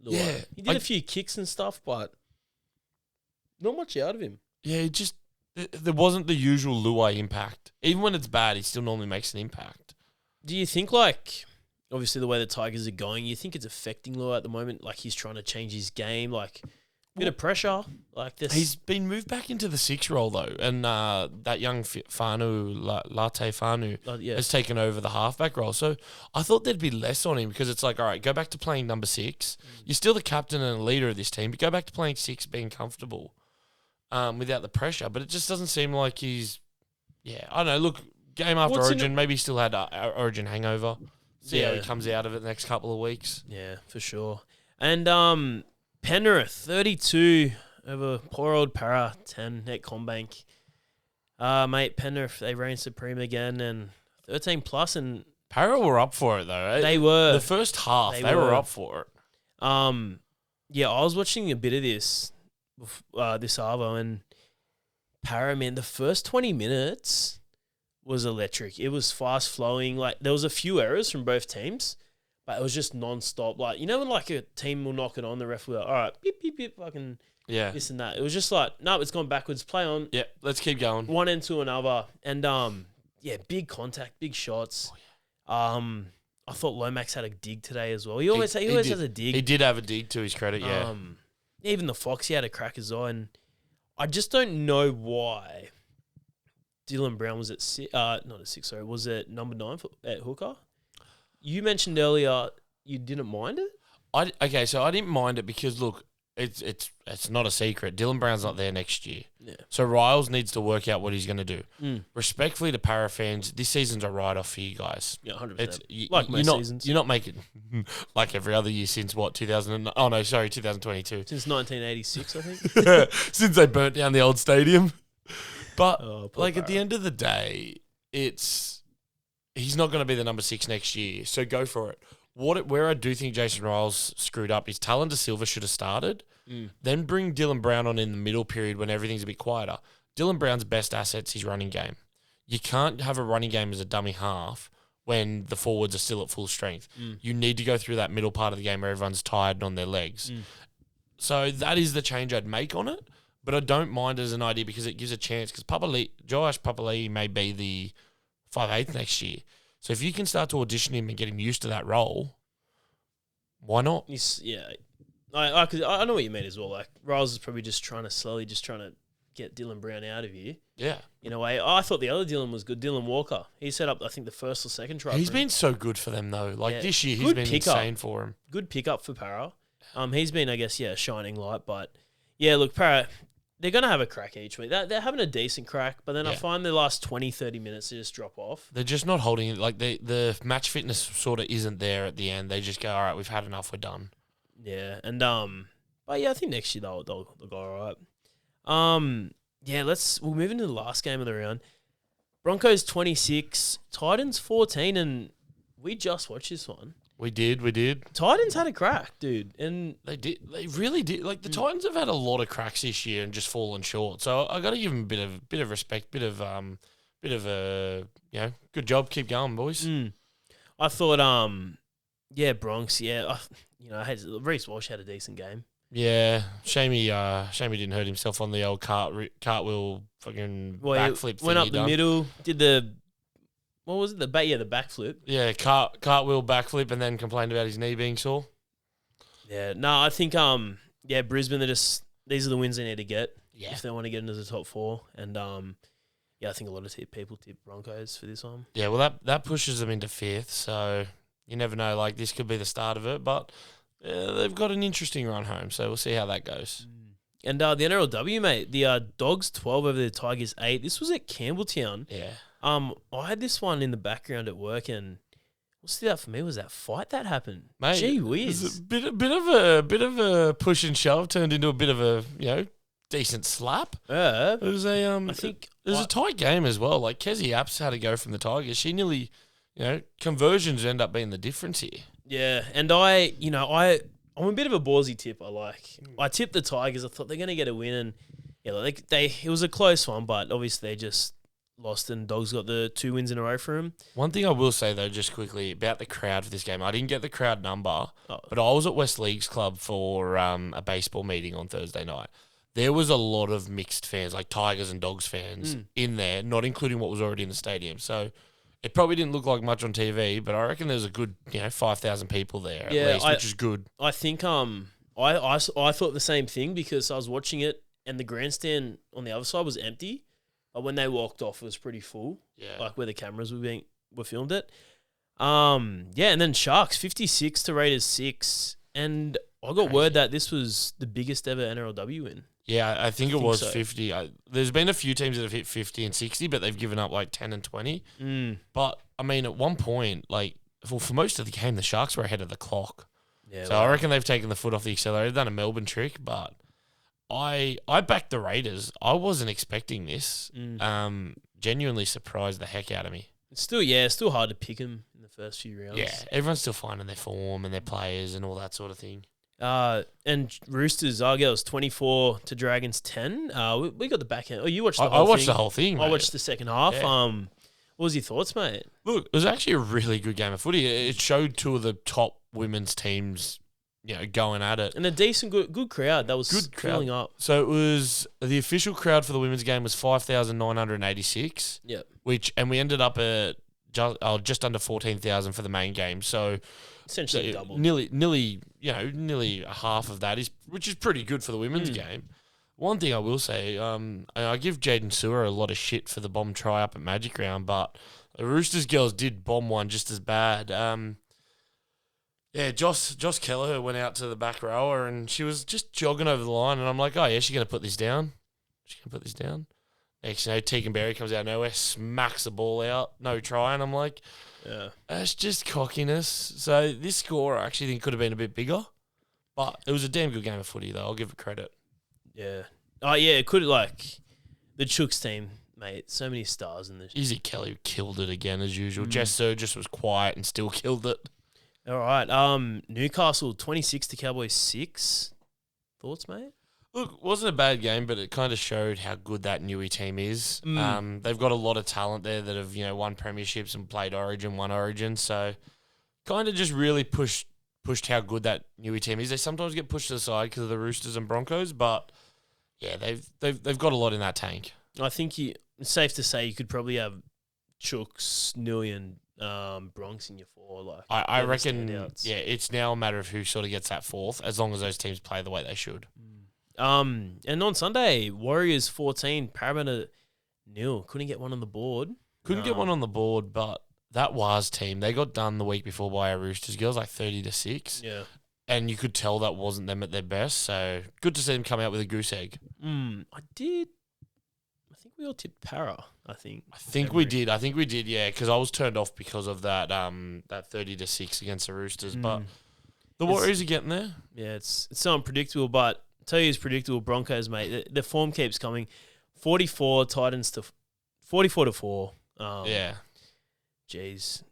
Luai. Yeah. He did a few kicks and stuff, but not much out of him. Yeah, there wasn't the usual Luai impact. Even when it's bad, he still normally makes an impact. Do you think, obviously the way the Tigers are going, you think it's affecting Luai at the moment? Like, he's trying to change his game, bit of pressure, like this. He's been moved back into the 6 role though, and that young Fanu, Latte Fanu, has taken over the halfback role. So I thought there'd be less on him, because it's like, all right, go back to playing number 6. You're still the captain and leader of this team, but go back to playing 6, being comfortable without the pressure. But it just doesn't seem like he's, I don't know. Look, game after Origin, maybe he still had Origin hangover. See how he comes out of it the next couple of weeks. Yeah, for sure. And Penrith, 32 over poor old Para, 10 at Combank. Mate, Penrith, they reign supreme again, and 13 plus, and Para were up for it though. They were. The first half, they were up for it. I was watching a bit of this Arvo, and Para, man, the first 20 minutes was electric. It was fast flowing. Like, there was a few errors from both teams, but it was just non-stop. Like, when a team will knock it on, the ref will go, all right, beep, beep, beep, fucking this and that. It was just like, no, it's gone backwards. Play on. Yeah, let's keep going. One end to another. And, big contact, big shots. I thought Lomax had a dig today as well. He always has a dig. He did have a dig, to his credit, yeah. Even the Fox, he had a crack as well. And I just don't know why Dylan Brown was at not at 6, sorry. Was it number 9 at hooker? You mentioned earlier you didn't mind it? So I didn't mind it because, look, it's not a secret. Dylan Brown's not there next year. Yeah. So Riles needs to work out what he's going to do. Respectfully to Para fans, this season's a write-off for you guys. Yeah, 100%. Most seasons. You're not making, like every other year since, 2022. Since 1986, I think. Since they burnt down the old stadium. But, Para. at the end of the day, he's not going to be the number 6 next year, so go for it. Where I do think Jason Riles screwed up is Talon De Silva should have started, then bring Dylan Brown on in the middle period when everything's a bit quieter. Dylan Brown's best asset's his running game. You can't have a running game as a dummy half when the forwards are still at full strength. You need to go through that middle part of the game where everyone's tired and on their legs. So that is the change I'd make on it. But I don't mind it as an idea because it gives a chance. Because Joash Papali'i may be the 5/8 next year. So if you can start to audition him and get him used to that role, why not? I know what you mean as well. Like, Riles is probably just trying to get Dylan Brown out of here. Yeah. In a way, I thought the other Dylan was good. Dylan Walker. He set up, I think, the first or second try. He's been so good for them though. This year, he's been insane for him. Good pickup for Para. He's been, I guess, a shining light. But yeah, look, Para, they're going to have a crack each week. They're having a decent crack, but then I find the last 20, 30 minutes they just drop off. They're just not holding it. Like, the match fitness sort of isn't there at the end. They just go, all right, we've had enough, we're done. Yeah, and but yeah, I think next year they'll go all right. We'll move into the last game of the round. Broncos 26, Titans 14, and we just watched this one. We did. Titans had a crack, dude, and they did. They really did. Like, the Titans have had a lot of cracks this year and just fallen short. So I got to give them a bit of respect, bit of a good job. Keep going, boys. I thought, Bronx, Reece Walsh had a decent game. Yeah, shame he didn't hurt himself on the old cartwheel fucking backflip. Went up the middle, did the. What was it? The backflip. Yeah, cartwheel backflip, and then complained about his knee being sore. Yeah, no, I think Brisbane. These are the wins they need to get if they want to get into the top 4. And I think a lot of people tip Broncos for this one. Yeah, well that pushes them into 5th. So you never know. Like, this could be the start of it, but they've got an interesting run home. So we'll see how that goes. And the NRLW, mate, the Dogs 12 over the Tigers 8. This was at Campbelltown. Yeah. I had this one in the background at work, and what stood out for me was that fight that happened. Mate, Gee it was whiz. a bit of a push and shove turned into a bit of a decent slap. Yeah. It was a I think it was a tight game as well. Like Kezi Apps had to go from the Tigers. She nearly, conversions end up being the difference here. Yeah, and I'm a bit of a ballsy tip. I tipped the Tigers. I thought they're going to get a win, and it was a close one, but obviously they just lost, and Dogs got the 2 wins in a row for them. One thing I will say though, just quickly about the crowd for this game, I didn't get the crowd number, but I was at West Leagues Club for a baseball meeting on Thursday night. There was a lot of mixed fans, like Tigers and Dogs fans, in there, not including what was already in the stadium. So it probably didn't look like much on TV, but I reckon there's a good 5,000 people there at least, which is good. I think I thought the same thing because I was watching it and the grandstand on the other side was empty. But when they walked off, it was pretty full. Yeah, like where the cameras were filmed it. And then Sharks 56 to Raiders 6, and I got word that this was the biggest ever NRLW win. Yeah, I think it was so. 50. There's been a few teams that have hit 50 and 60, but they've given up like 10 and 20. But, I mean, at one point, for most of the game, the Sharks were ahead of the clock. Yeah, so I reckon they've taken the foot off the accelerator, done a Melbourne trick, but I backed the Raiders. I wasn't expecting this. Genuinely surprised the heck out of me. It's still hard to pick them in the first few rounds. Yeah, everyone's still finding their form and their players and all that sort of thing. And Roosters, our girls 24 to Dragons 10. We got the back end. Oh, you watched the whole thing. I watched the whole thing, mate. I watched the second half. Yeah. What was your thoughts, mate? Look, it was actually a really good game of footy. It showed 2 of the top women's teams, going at it. And a decent, good crowd. That was good filling crowd. up. So it was, the official crowd for the women's game was 5,986. Yep. And we ended up at just under 14,000 for the main game. So essentially double. Nearly a half of that which is pretty good for the women's game. One thing I will say, I give Jaden Sewer a lot of shit for the bomb try up at Magic Round, but the Roosters girls did bomb one just as bad. Josh Kelleher went out to the back rower and she was just jogging over the line, and I'm like, oh yeah, she's gonna put this down. Next, Tegan Berry comes out of nowhere, smacks the ball out, no try, and I'm like, yeah, that's just cockiness. So this score I actually think could have been a bit bigger, but it was a damn good game of footy though. I'll give it credit. Yeah. Oh yeah, it could the Chooks team, mate. So many stars in this. Izzy Kelly killed it again as usual. Jess Surgis was quiet and still killed it. All right. Newcastle 26 to Cowboys 6. Thoughts, mate? Look, it wasn't a bad game, but it kind of showed how good that Newey team is. They've got a lot of talent there that have, won premierships and played Origin, won Origin. So kind of just really pushed how good that Newey team is. They sometimes get pushed to the side because of the Roosters and Broncos, but yeah, they've got a lot in that tank. I think it's safe to say you could probably have Chooks, Newey, and Bronx in your 4. I reckon, it's now a matter of who sort of gets that 4th, as long as those teams play the way they should. And on Sunday, Warriors 14, Parramatta 0. Couldn't get one on the board. Get one on the board, but that WAS team, they got done the week before by our Roosters girls, 30-6. Yeah. And you could tell that wasn't them at their best, so good to see them come out with a goose egg. I think we all tipped Para, I think we did, yeah, because I was turned off because of that 30-6 against the Roosters, but the Warriors are getting there. Yeah, it's so unpredictable, but I'll tell you it's predictable. Broncos, mate, the form keeps coming. 44 Titans to 44 to 4. Yeah. Jeez.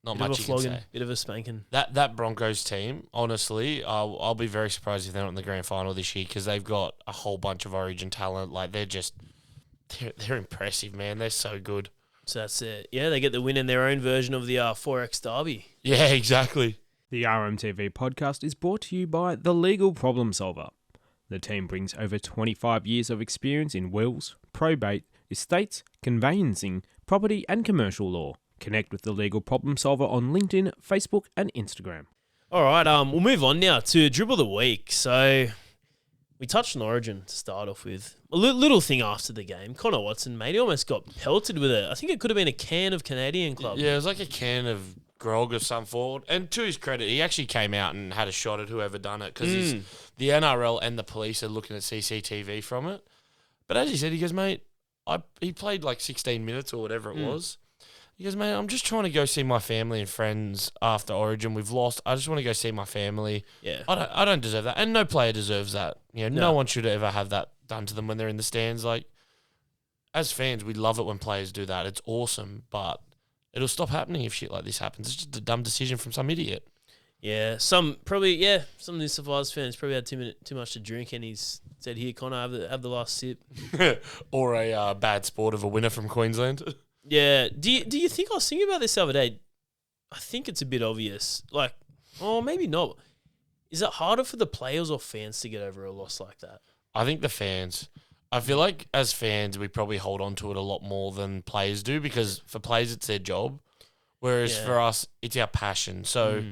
Not much you can say. Bit of a spanking. That Broncos team, honestly, I'll be very surprised if they're not in the grand final this year because they've got a whole bunch of Origin talent. They're impressive, man. They're so good. So that's it. Yeah, they get the win in their own version of the 4X Derby. Yeah, exactly. The RMTV podcast is brought to you by The Legal Problem Solver. The team brings over 25 years of experience in wills, probate, estates, conveyancing, property and commercial law. Connect with The Legal Problem Solver on LinkedIn, Facebook and Instagram. All right, we'll move on now to Dribble of the Week. So we touched on Origin to start off with. A little thing after the game. Connor Watson, mate, he almost got pelted with it. I think it could have been a can of Canadian Club. Yeah, it was like a can of grog of some forward. And to his credit, he actually came out and had a shot at whoever done it because the NRL and the police are looking at CCTV from it. But as he said, he goes, mate, he played like 16 minutes or whatever it was. He goes, mate, I'm just trying to go see my family and friends after Origin. We've lost. I just want to go see my family. Yeah. I don't deserve that. And no player deserves that. You know, no one should ever have that done to them when they're in the stands. Like, as fans, we love it when players do that. It's awesome, but it'll stop happening if shit like this happens. It's just a dumb decision from some idiot. Yeah, some New South Wales fans probably had too much to drink, and he's said, "Here, Connor, have the last sip." Or a bad sport of a winner from Queensland. Yeah. Do you think, I was thinking about this the other day, I think it's a bit obvious. Like, oh, maybe not. Is it harder for the players or fans to get over a loss like that? I think the fans. I feel like as fans, we probably hold on to it a lot more than players do, because for players, it's their job. Whereas for us, it's our passion. So,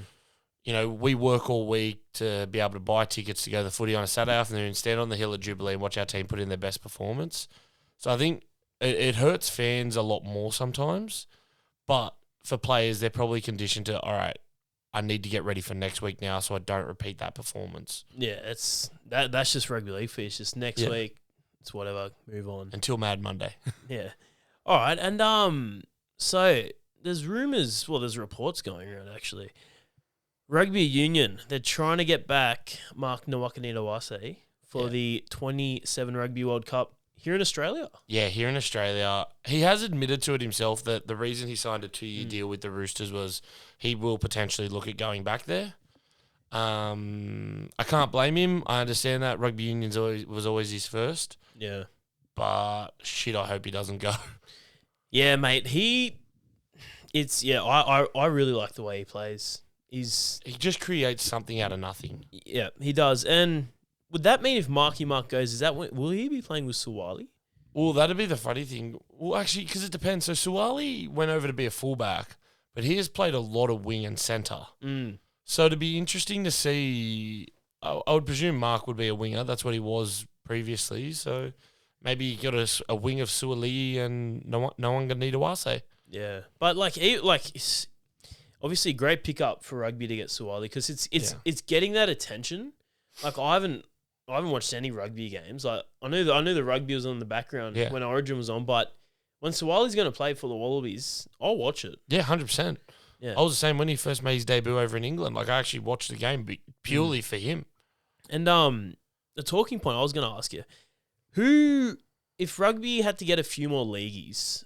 you know, we work all week to be able to buy tickets to go to the footy on a Saturday afternoon, stand on the hill at Jubilee and watch our team put in their best performance. So I think it hurts fans a lot more sometimes. But for players, they're probably conditioned to, all right, I need to get ready for next week now so I don't repeat that performance. Yeah, that's just rugby league for you. It's just next week, it's whatever, move on. Until Mad Monday. Yeah. All right, and so there's rumours, there's reports going around actually. Rugby Union, they're trying to get back Mark Nawakanitawase for the 27 Rugby World Cup here in Australia. Yeah, here in Australia. He has admitted to it himself that the reason he signed a 2-year deal with the Roosters was he will potentially look at going back there. I can't blame him. I understand that Rugby Union's was always his first. Yeah. But shit, I hope he doesn't go. Yeah, mate. I really like the way he plays. He just creates something out of nothing. Yeah, he does. And would that mean if Marky Mark goes, will he be playing with Suwali? Well, that'd be the funny thing. Well, actually, because it depends. So Suwali went over to be a fullback, but he has played a lot of wing and centre. So it'd be interesting to see. I would presume Mark would be a winger. That's what he was previously. So maybe you got a wing of Suwali and Nawanganitawase. Yeah, but it's obviously great pickup for rugby to get Suwali, because it's getting that attention. Like I haven't watched any rugby games. Like I knew the rugby was on in the background when Origin was on, but when Suwali's going to play for the Wallabies, I'll watch it. Yeah, 100%. Yeah, I was the same when he first made his debut over in England. Like I actually watched the game purely for him. And the talking point I was going to ask you, if rugby had to get a few more leagueies,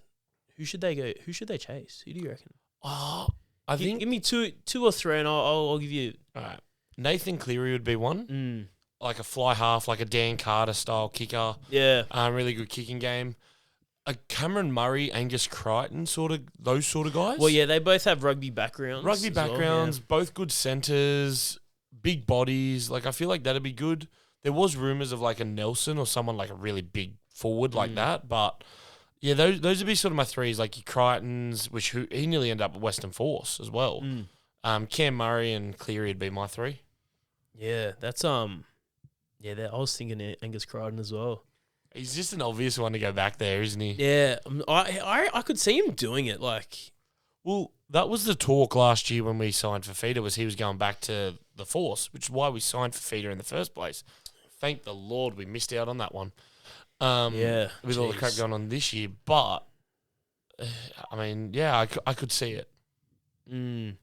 who should they go? Who should they chase? Who do you reckon? Oh, I think give me two or three, and I'll give you. All right, Nathan Cleary would be one. Like a fly half, like a Dan Carter style kicker. Yeah, really good kicking game. A Cameron Murray, Angus Crichton, those sort of guys. Well, yeah, they both have rugby backgrounds. Both good centres, big bodies. Like I feel like that'd be good. There was rumours of like a Nelson or someone like a really big forward like that, but yeah, those would be sort of my threes. Like your Crichtons, he nearly ended up at Western Force as well. Cam Murray and Cleary would be my three. Yeah, that's I was thinking Angus Crichton as well. He's just an obvious one to go back there, isn't he? Yeah, I could see him doing it. Well, that was the talk last year when we signed for Feeder, was he was going back to the Force, which is why we signed for Feeder in the first place. Thank the Lord we missed out on that one. With all the crap going on this year, but I mean, yeah, I could see it. Who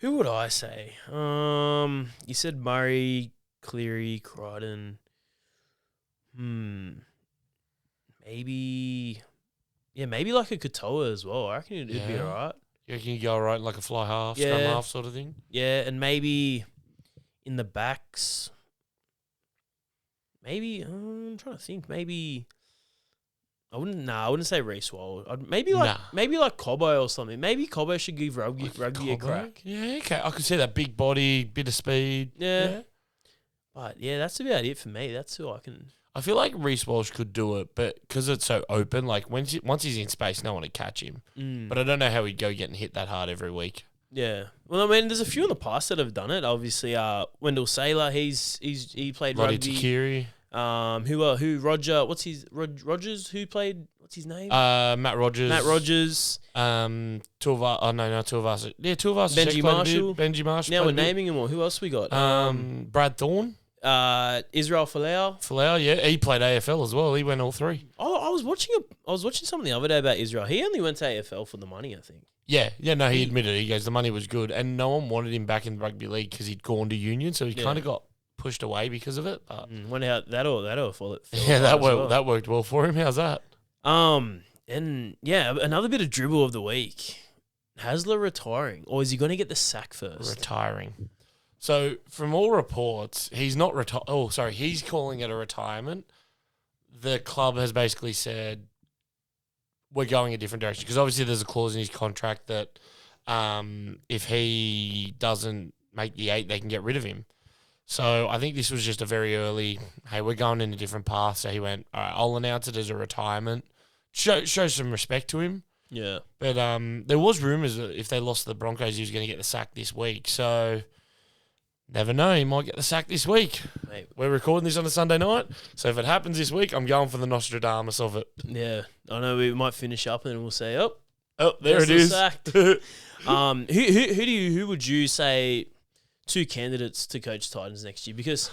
would I say? You said Murray, Cleary, Crichton. Maybe like a Katoa as well. I reckon it'd be alright. You reckon you go alright like a fly half, scrum half sort of thing? Yeah, and maybe in the backs. Maybe I'm trying to think. Maybe I wouldn't say Reece Walsh. Maybe like Cobbo or something. Maybe Cobbo should give rugby a crack. Yeah, okay. I could see that big body, bit of speed. Yeah. But yeah, that's about it for me. That's who I can. I feel like Reece Walsh could do it, but because it's so open, like once he's in space, no one would catch him. But I don't know how he'd go getting hit that hard every week. Yeah. Well, I mean, there's a few in the past that have done it. Obviously, Wendell Saylor, he played Roddy rugby. Takiri. Rogers, who played, what's his name? Matt Rogers. Tuivasa. Yeah, Tuivasa. Benji Marshall. Benji Marshall. Now we're naming them all. Who else we got? Brad Thorne. Israel Folau. Folau, yeah, he played AFL as well. He went all three. Oh, I was watching something the other day about Israel. He only went to AFL for the money, I think. Yeah, no, he admitted it. He goes, the money was good, and no one wanted him back in the rugby league because he'd gone to union, so he kind of got pushed away because of it. But Wonder how that'll fall. Yeah, that worked well for him. How's that? And yeah, another bit of dribble of the week. Hasler retiring, or is he going to get the sack first? Retiring. So from all reports, he's not he's calling it a retirement. The club has basically said we're going a different direction because obviously there's a clause in his contract that if he doesn't make the 8, they can get rid of him. So I think this was just a very early, hey, we're going in a different path. So he went, all right, I'll announce it as a retirement. Show some respect to him. Yeah. But there was rumours that if they lost to the Broncos, he was going to get the sack this week. So never know, he might get the sack this week. Mate. We're recording this on a Sunday night. So if it happens this week, I'm going for the Nostradamus of it. Yeah. I know we might finish up and we'll say, oh, there it is. Sacked. Who would you say 2 candidates to coach Titans next year? Because,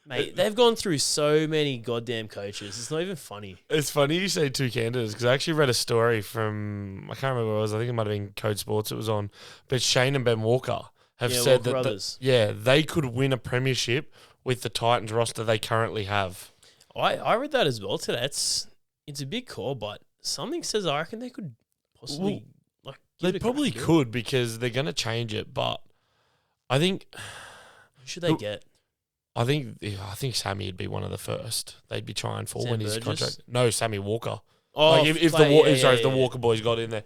mate, they've gone through so many goddamn coaches. It's not even funny. It's funny you say 2 candidates because I actually read a story from, I can't remember what it was. I think it might have been Code Sports it was on. But Shane and Ben Walker have said that they could win a premiership with the Titans roster they currently have. I read that as well today. It's a big call, but something says I reckon they could possibly They probably could because they're going to change it, but I think who should they get? I think Sammy would be one of the first they'd be trying for when his contract. No, Sammy Walker. Oh, if the Walker boys got in there.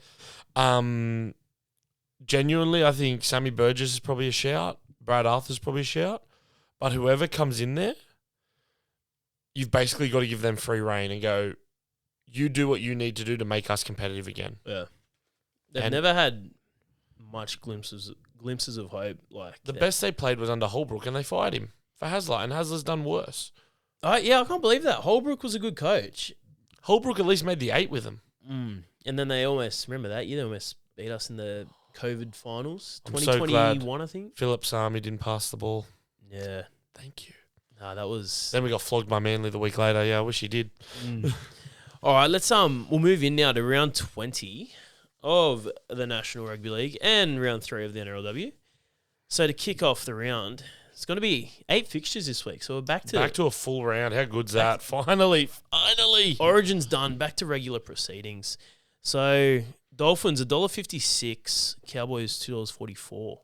Genuinely, I think Sammy Burgess is probably a shout. Brad Arthur's probably a shout. But whoever comes in there, you've basically got to give them free reign and go, you do what you need to do to make us competitive again. Yeah. They've never had much glimpses of hope. Like the best they played was under Holbrook, and they fired him for Hasler, and Hasler's done worse. Yeah, I can't believe that. Holbrook was a good coach. Holbrook at least made the 8 with him. And then they almost, remember that? You almost beat us in the COVID finals. I'm so glad 2021, I think. Philip Sami didn't pass the ball. Yeah. Thank you. Nah, that was... Then we got flogged by Manly the week later. Yeah, I wish he did. All right, we'll move in now to round 20 of the National Rugby League and round 3 of the NRLW. So to kick off the round, it's going to be 8 fixtures this week. So we're back to a full round. How good's that? Finally. Origin's done. Back to regular proceedings. So Dolphins $1.56, Cowboys $2.44.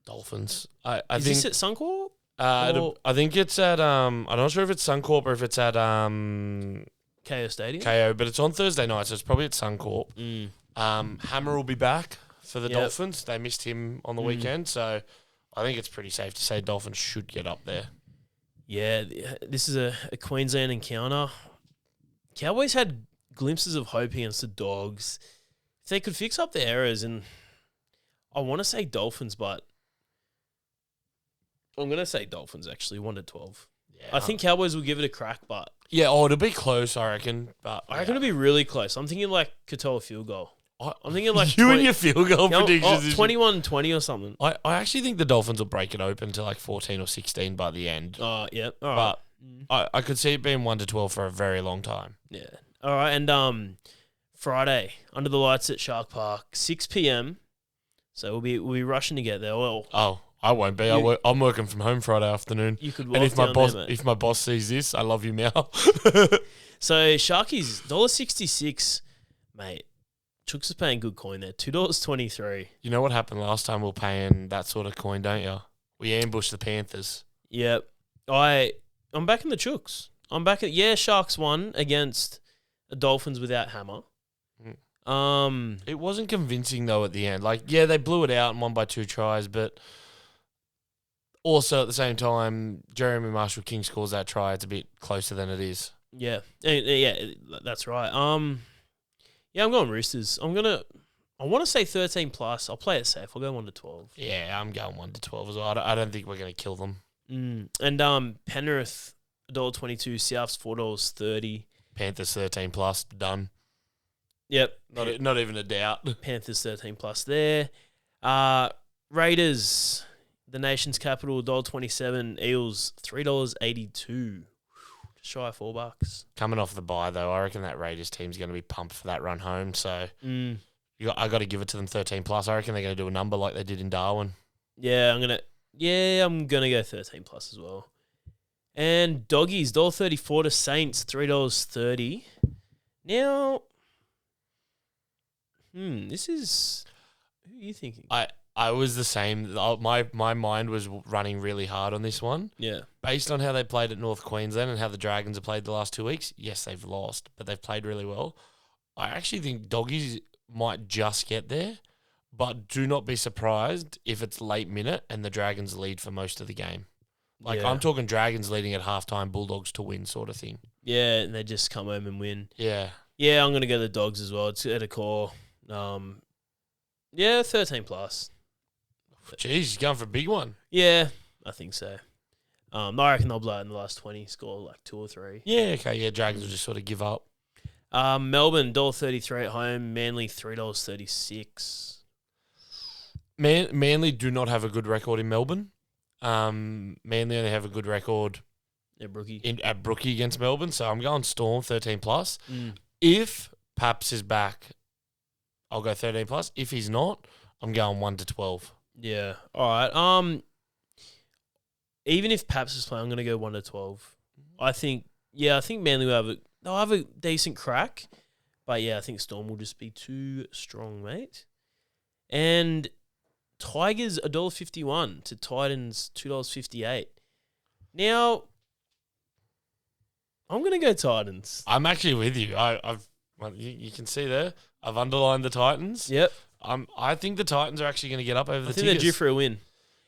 Dolphins. I think this at Suncorp? I think it's at I'm not sure if it's Suncorp or if it's at KO Stadium. KO, but it's on Thursday night, so it's probably at Suncorp. Hammer will be back for the Dolphins. They missed him on the weekend, so I think it's pretty safe to say Dolphins should get up there. Yeah, this is a Queensland encounter. Cowboys had glimpses of hope against the Dogs. If they could fix up their errors, and I want to say Dolphins, but I'm going to say Dolphins, actually, 1-12. Yeah, I think Cowboys will give it a crack, but... Yeah, it'll be close, I reckon. But I reckon it'll be really close. I'm thinking like Katoa field goal. I'm thinking like... you and your field goal predictions. 21-20 or something. I actually think the Dolphins will break it open to like 14 or 16 by the end. Oh, yeah. All right. But I could see it being 1-12 for a very long time. Yeah. All right, and Friday, under the lights at Shark Park, 6 p.m. So we'll be rushing to get there. Well... I won't be. I'm working from home Friday afternoon. You could walk and if my boss sees this, I love you, Mal. So Sharkies $1.66, mate. Chooks is paying good coin there. $2.23. You know what happened last time we were paying that sort of coin, don't you? We ambushed the Panthers. Yep. I'm back in the Chooks. I'm back at Sharks won against the Dolphins without Hammer. It wasn't convincing though at the end. Like, yeah, they blew it out and won by 2 tries, but also at the same time, Jeremy Marshall-King scores that try. It's a bit closer than it is. Yeah, that's right. I'm going Roosters. I want to say 13 plus. I'll play it safe. I'll go 1-12. Yeah, I'm going 1-12 as well. I don't think we're going to kill them. And Penrith $1.22, Souths $4.30. Panthers 13 plus, done. Yep. Not even a doubt. Panthers 13 plus there. Raiders the nation's capital, $1.27. Eels, $3.82. Just shy of $4. Coming off the bye, though, I reckon that Raiders team's going to be pumped for that run home. So I got to give it to them 13+. I reckon they're going to do a number like they did in Darwin. Yeah, I'm gonna go 13+ as well. And doggies, $1.34 to Saints, $3.30. Now, this is who are you thinking? I was the same. My mind was running really hard on this one. Yeah. Based on how they played at North Queensland and how the Dragons have played the last 2 weeks, yes, they've lost, but they've played really well. I actually think doggies might just get there, but do not be surprised if it's late minute and the Dragons lead for most of the game. I'm talking Dragons leading at halftime, Bulldogs to win sort of thing. Yeah, and they just come home and win. Yeah. Yeah, I'm going to go the Dogs as well. It's at a core. 13+. Jeez, he's going for a big one. Yeah, I think so. I reckon they'll blow it in the last 20, score like 2 or 3. Yeah, okay, yeah, Dragons will just sort of give up. Melbourne, $1.33 at home. Manly, $3.36. Manly do not have a good record in Melbourne. Manly only have a good record at Brookie. At Brookie against Melbourne, so I'm going Storm 13+. If Paps is back, I'll go 13+. If he's not, I'm going 1 to 12. Yeah. All right. Even if Paps is playing, I'm going to go 1 to 12. I think Manly will have a decent crack, but yeah, I think Storm will just be too strong, mate. And Tigers $1.51 to Titans $2.58. Now, I'm going to go Titans. I'm actually with you. You can see there. I've underlined the Titans. Yep. I think the Titans are actually going to get up over the Tigers. I think they're due for a win.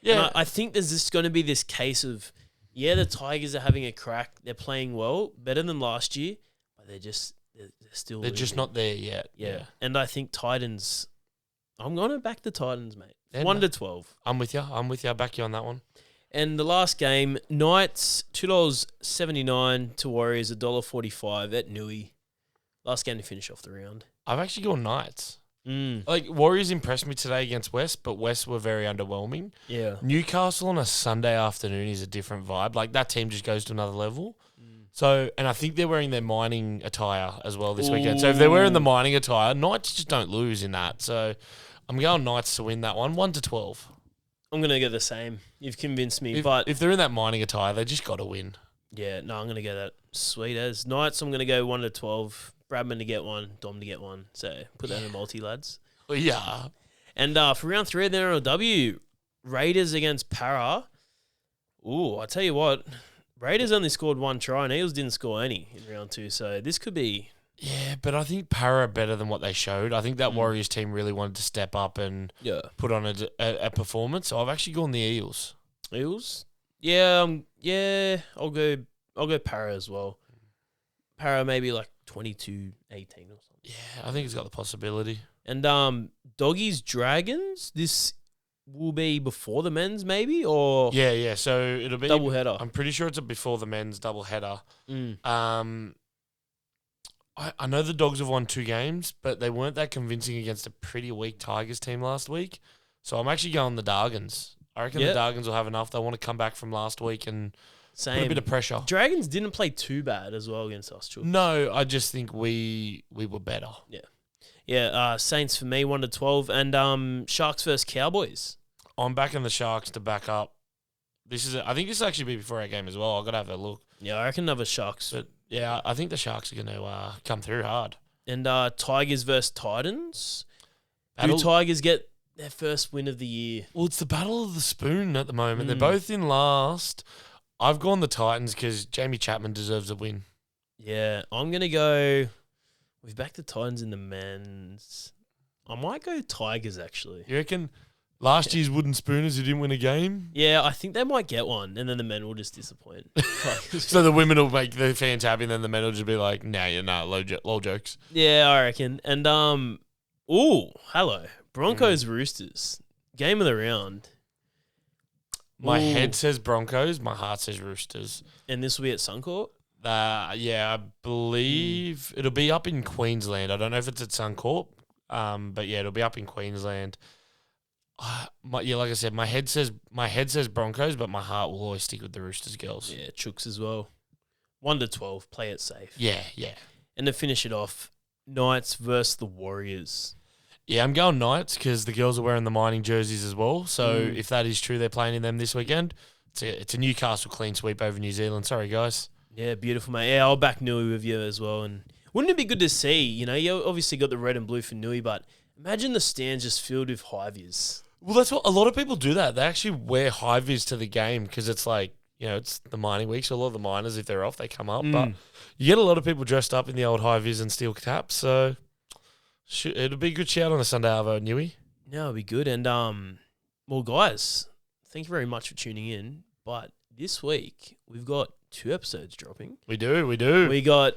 Yeah. And I think there's just going to be this case of, the Tigers are having a crack. They're playing well, better than last year, but they're still They're just not there yet. Yeah. And I think Titans, I'm going to back the Titans, mate. Yeah, 1 to 12. I'm with you. I'll back you on that one. And the last game, Knights, $2.79 to Warriors, $1.45 at Newey. Last game to finish off the round. I've actually gone Knights. Warriors impressed me today against West, but West were very underwhelming. Yeah. Newcastle on a Sunday afternoon is a different vibe. Like, that team just goes to another level. So, and I think they're wearing their mining attire as well this weekend. So if they're wearing the mining attire, Knights just don't lose in that. So I'm going Knights to win that one, 1 to 12. I'm going to go the same. You've convinced me. If they're in that mining attire, they just got to win. Yeah, no, I'm going to go that sweet as. Knights, I'm going to go 1 to 12. Bradman to get 1, Dom to get 1. So put that in a multi, lads. Well, yeah. And for round 3 of the NRLW, Raiders against Para. Ooh, I tell you what, Raiders only scored 1 try and Eels didn't score any in round 2. So this could be... Yeah, but I think Para are better than what they showed. I think that Warriors team really wanted to step up and put on a performance. So I've actually gone the Eels. Eels? Yeah, I'll go Para as well. Para maybe like 22-18 or something. Yeah, I think it's got the possibility. And Doggies Dragons, this will be before the men's maybe, or Yeah, so it'll be double header. I'm pretty sure it's a before the men's double header. I know the Dogs have won 2 games, but they weren't that convincing against a pretty weak Tigers team last week. So I'm actually going the Dargans. I reckon the Dargans will have enough. They want to come back from last week and put a bit of pressure. Dragons didn't play too bad as well against us, too. No, I just think we were better. Yeah, Saints for me, 1 to 12. And Sharks versus Cowboys. I'm backing the Sharks to back up. I think this will actually be before our game as well. I've got to have a look. Yeah, I reckon another Sharks. But yeah, I think the Sharks are going to come through hard. And Tigers versus Titans. Do Tigers get their first win of the year? Well, it's the battle of the spoon at the moment. They're both in last. I've gone the Titans because Jamie Chapman deserves a win. Yeah, I'm going to go... We've backed the Titans in the men's. I might go Tigers, actually. You reckon last year's wooden spooners who didn't win a game? Yeah, I think they might get one, and then the men will just disappoint. So the women will make the fans happy, and then the men will just be like, nah, you're not, lol jokes. Yeah, I reckon. And, hello. Broncos Roosters. Game of the round. My head says Broncos, my heart says Roosters. And this will be at Suncorp? I believe it'll be up in Queensland. I don't know if it's at Suncorp, but yeah, it'll be up in Queensland. like I said, my head says Broncos, but my heart will always stick with the Roosters girls. Yeah, Chooks as well. 1 to 12, play it safe. Yeah. And to finish it off, Knights versus the Warriors. Yeah, I'm going Knights because the girls are wearing the mining jerseys as well. So if that is true, they're playing in them this weekend. It's a Newcastle clean sweep over New Zealand. Sorry, guys. Yeah, beautiful, mate. Yeah, I'll back Nui with you as well. And wouldn't it be good to see? You know, you obviously got the red and blue for Nui, but imagine the stands just filled with high-vis. Well, that's what a lot of people do. That they actually wear high vis to the game because it's like, you know, it's the mining week. So a lot of the miners, if they're off, they come up. But you get a lot of people dressed up in the old high vis and steel caps. So it'll be a good shout on a Sunday, Arvo, Newey. No, it'll be good. And well, guys, thank you very much for tuning in. But this week we've got 2 episodes dropping. We do. We got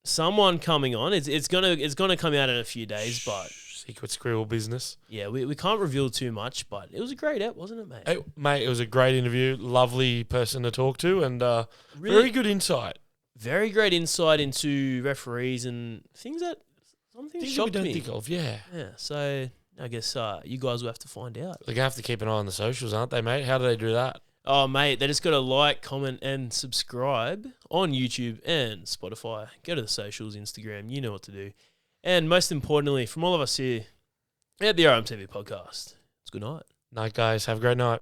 someone coming on. It's gonna come out in a few days, but secret squirrel business. Yeah, we can't reveal too much, but it was a great app, wasn't it, mate? Mate, it was a great interview. Lovely person to talk to, and really, very good insight. Very great insight into referees and things that shocked we don't me. think of. Yeah. So I guess you guys will have to find out. They're gonna have to keep an eye on the socials, aren't they, mate? How do they do that? Oh, mate, they just got to like, comment, and subscribe on YouTube and Spotify. Go to the socials, Instagram. You know what to do. And most importantly, from all of us here at the RMTV podcast, it's good night. Night, guys. Have a great night.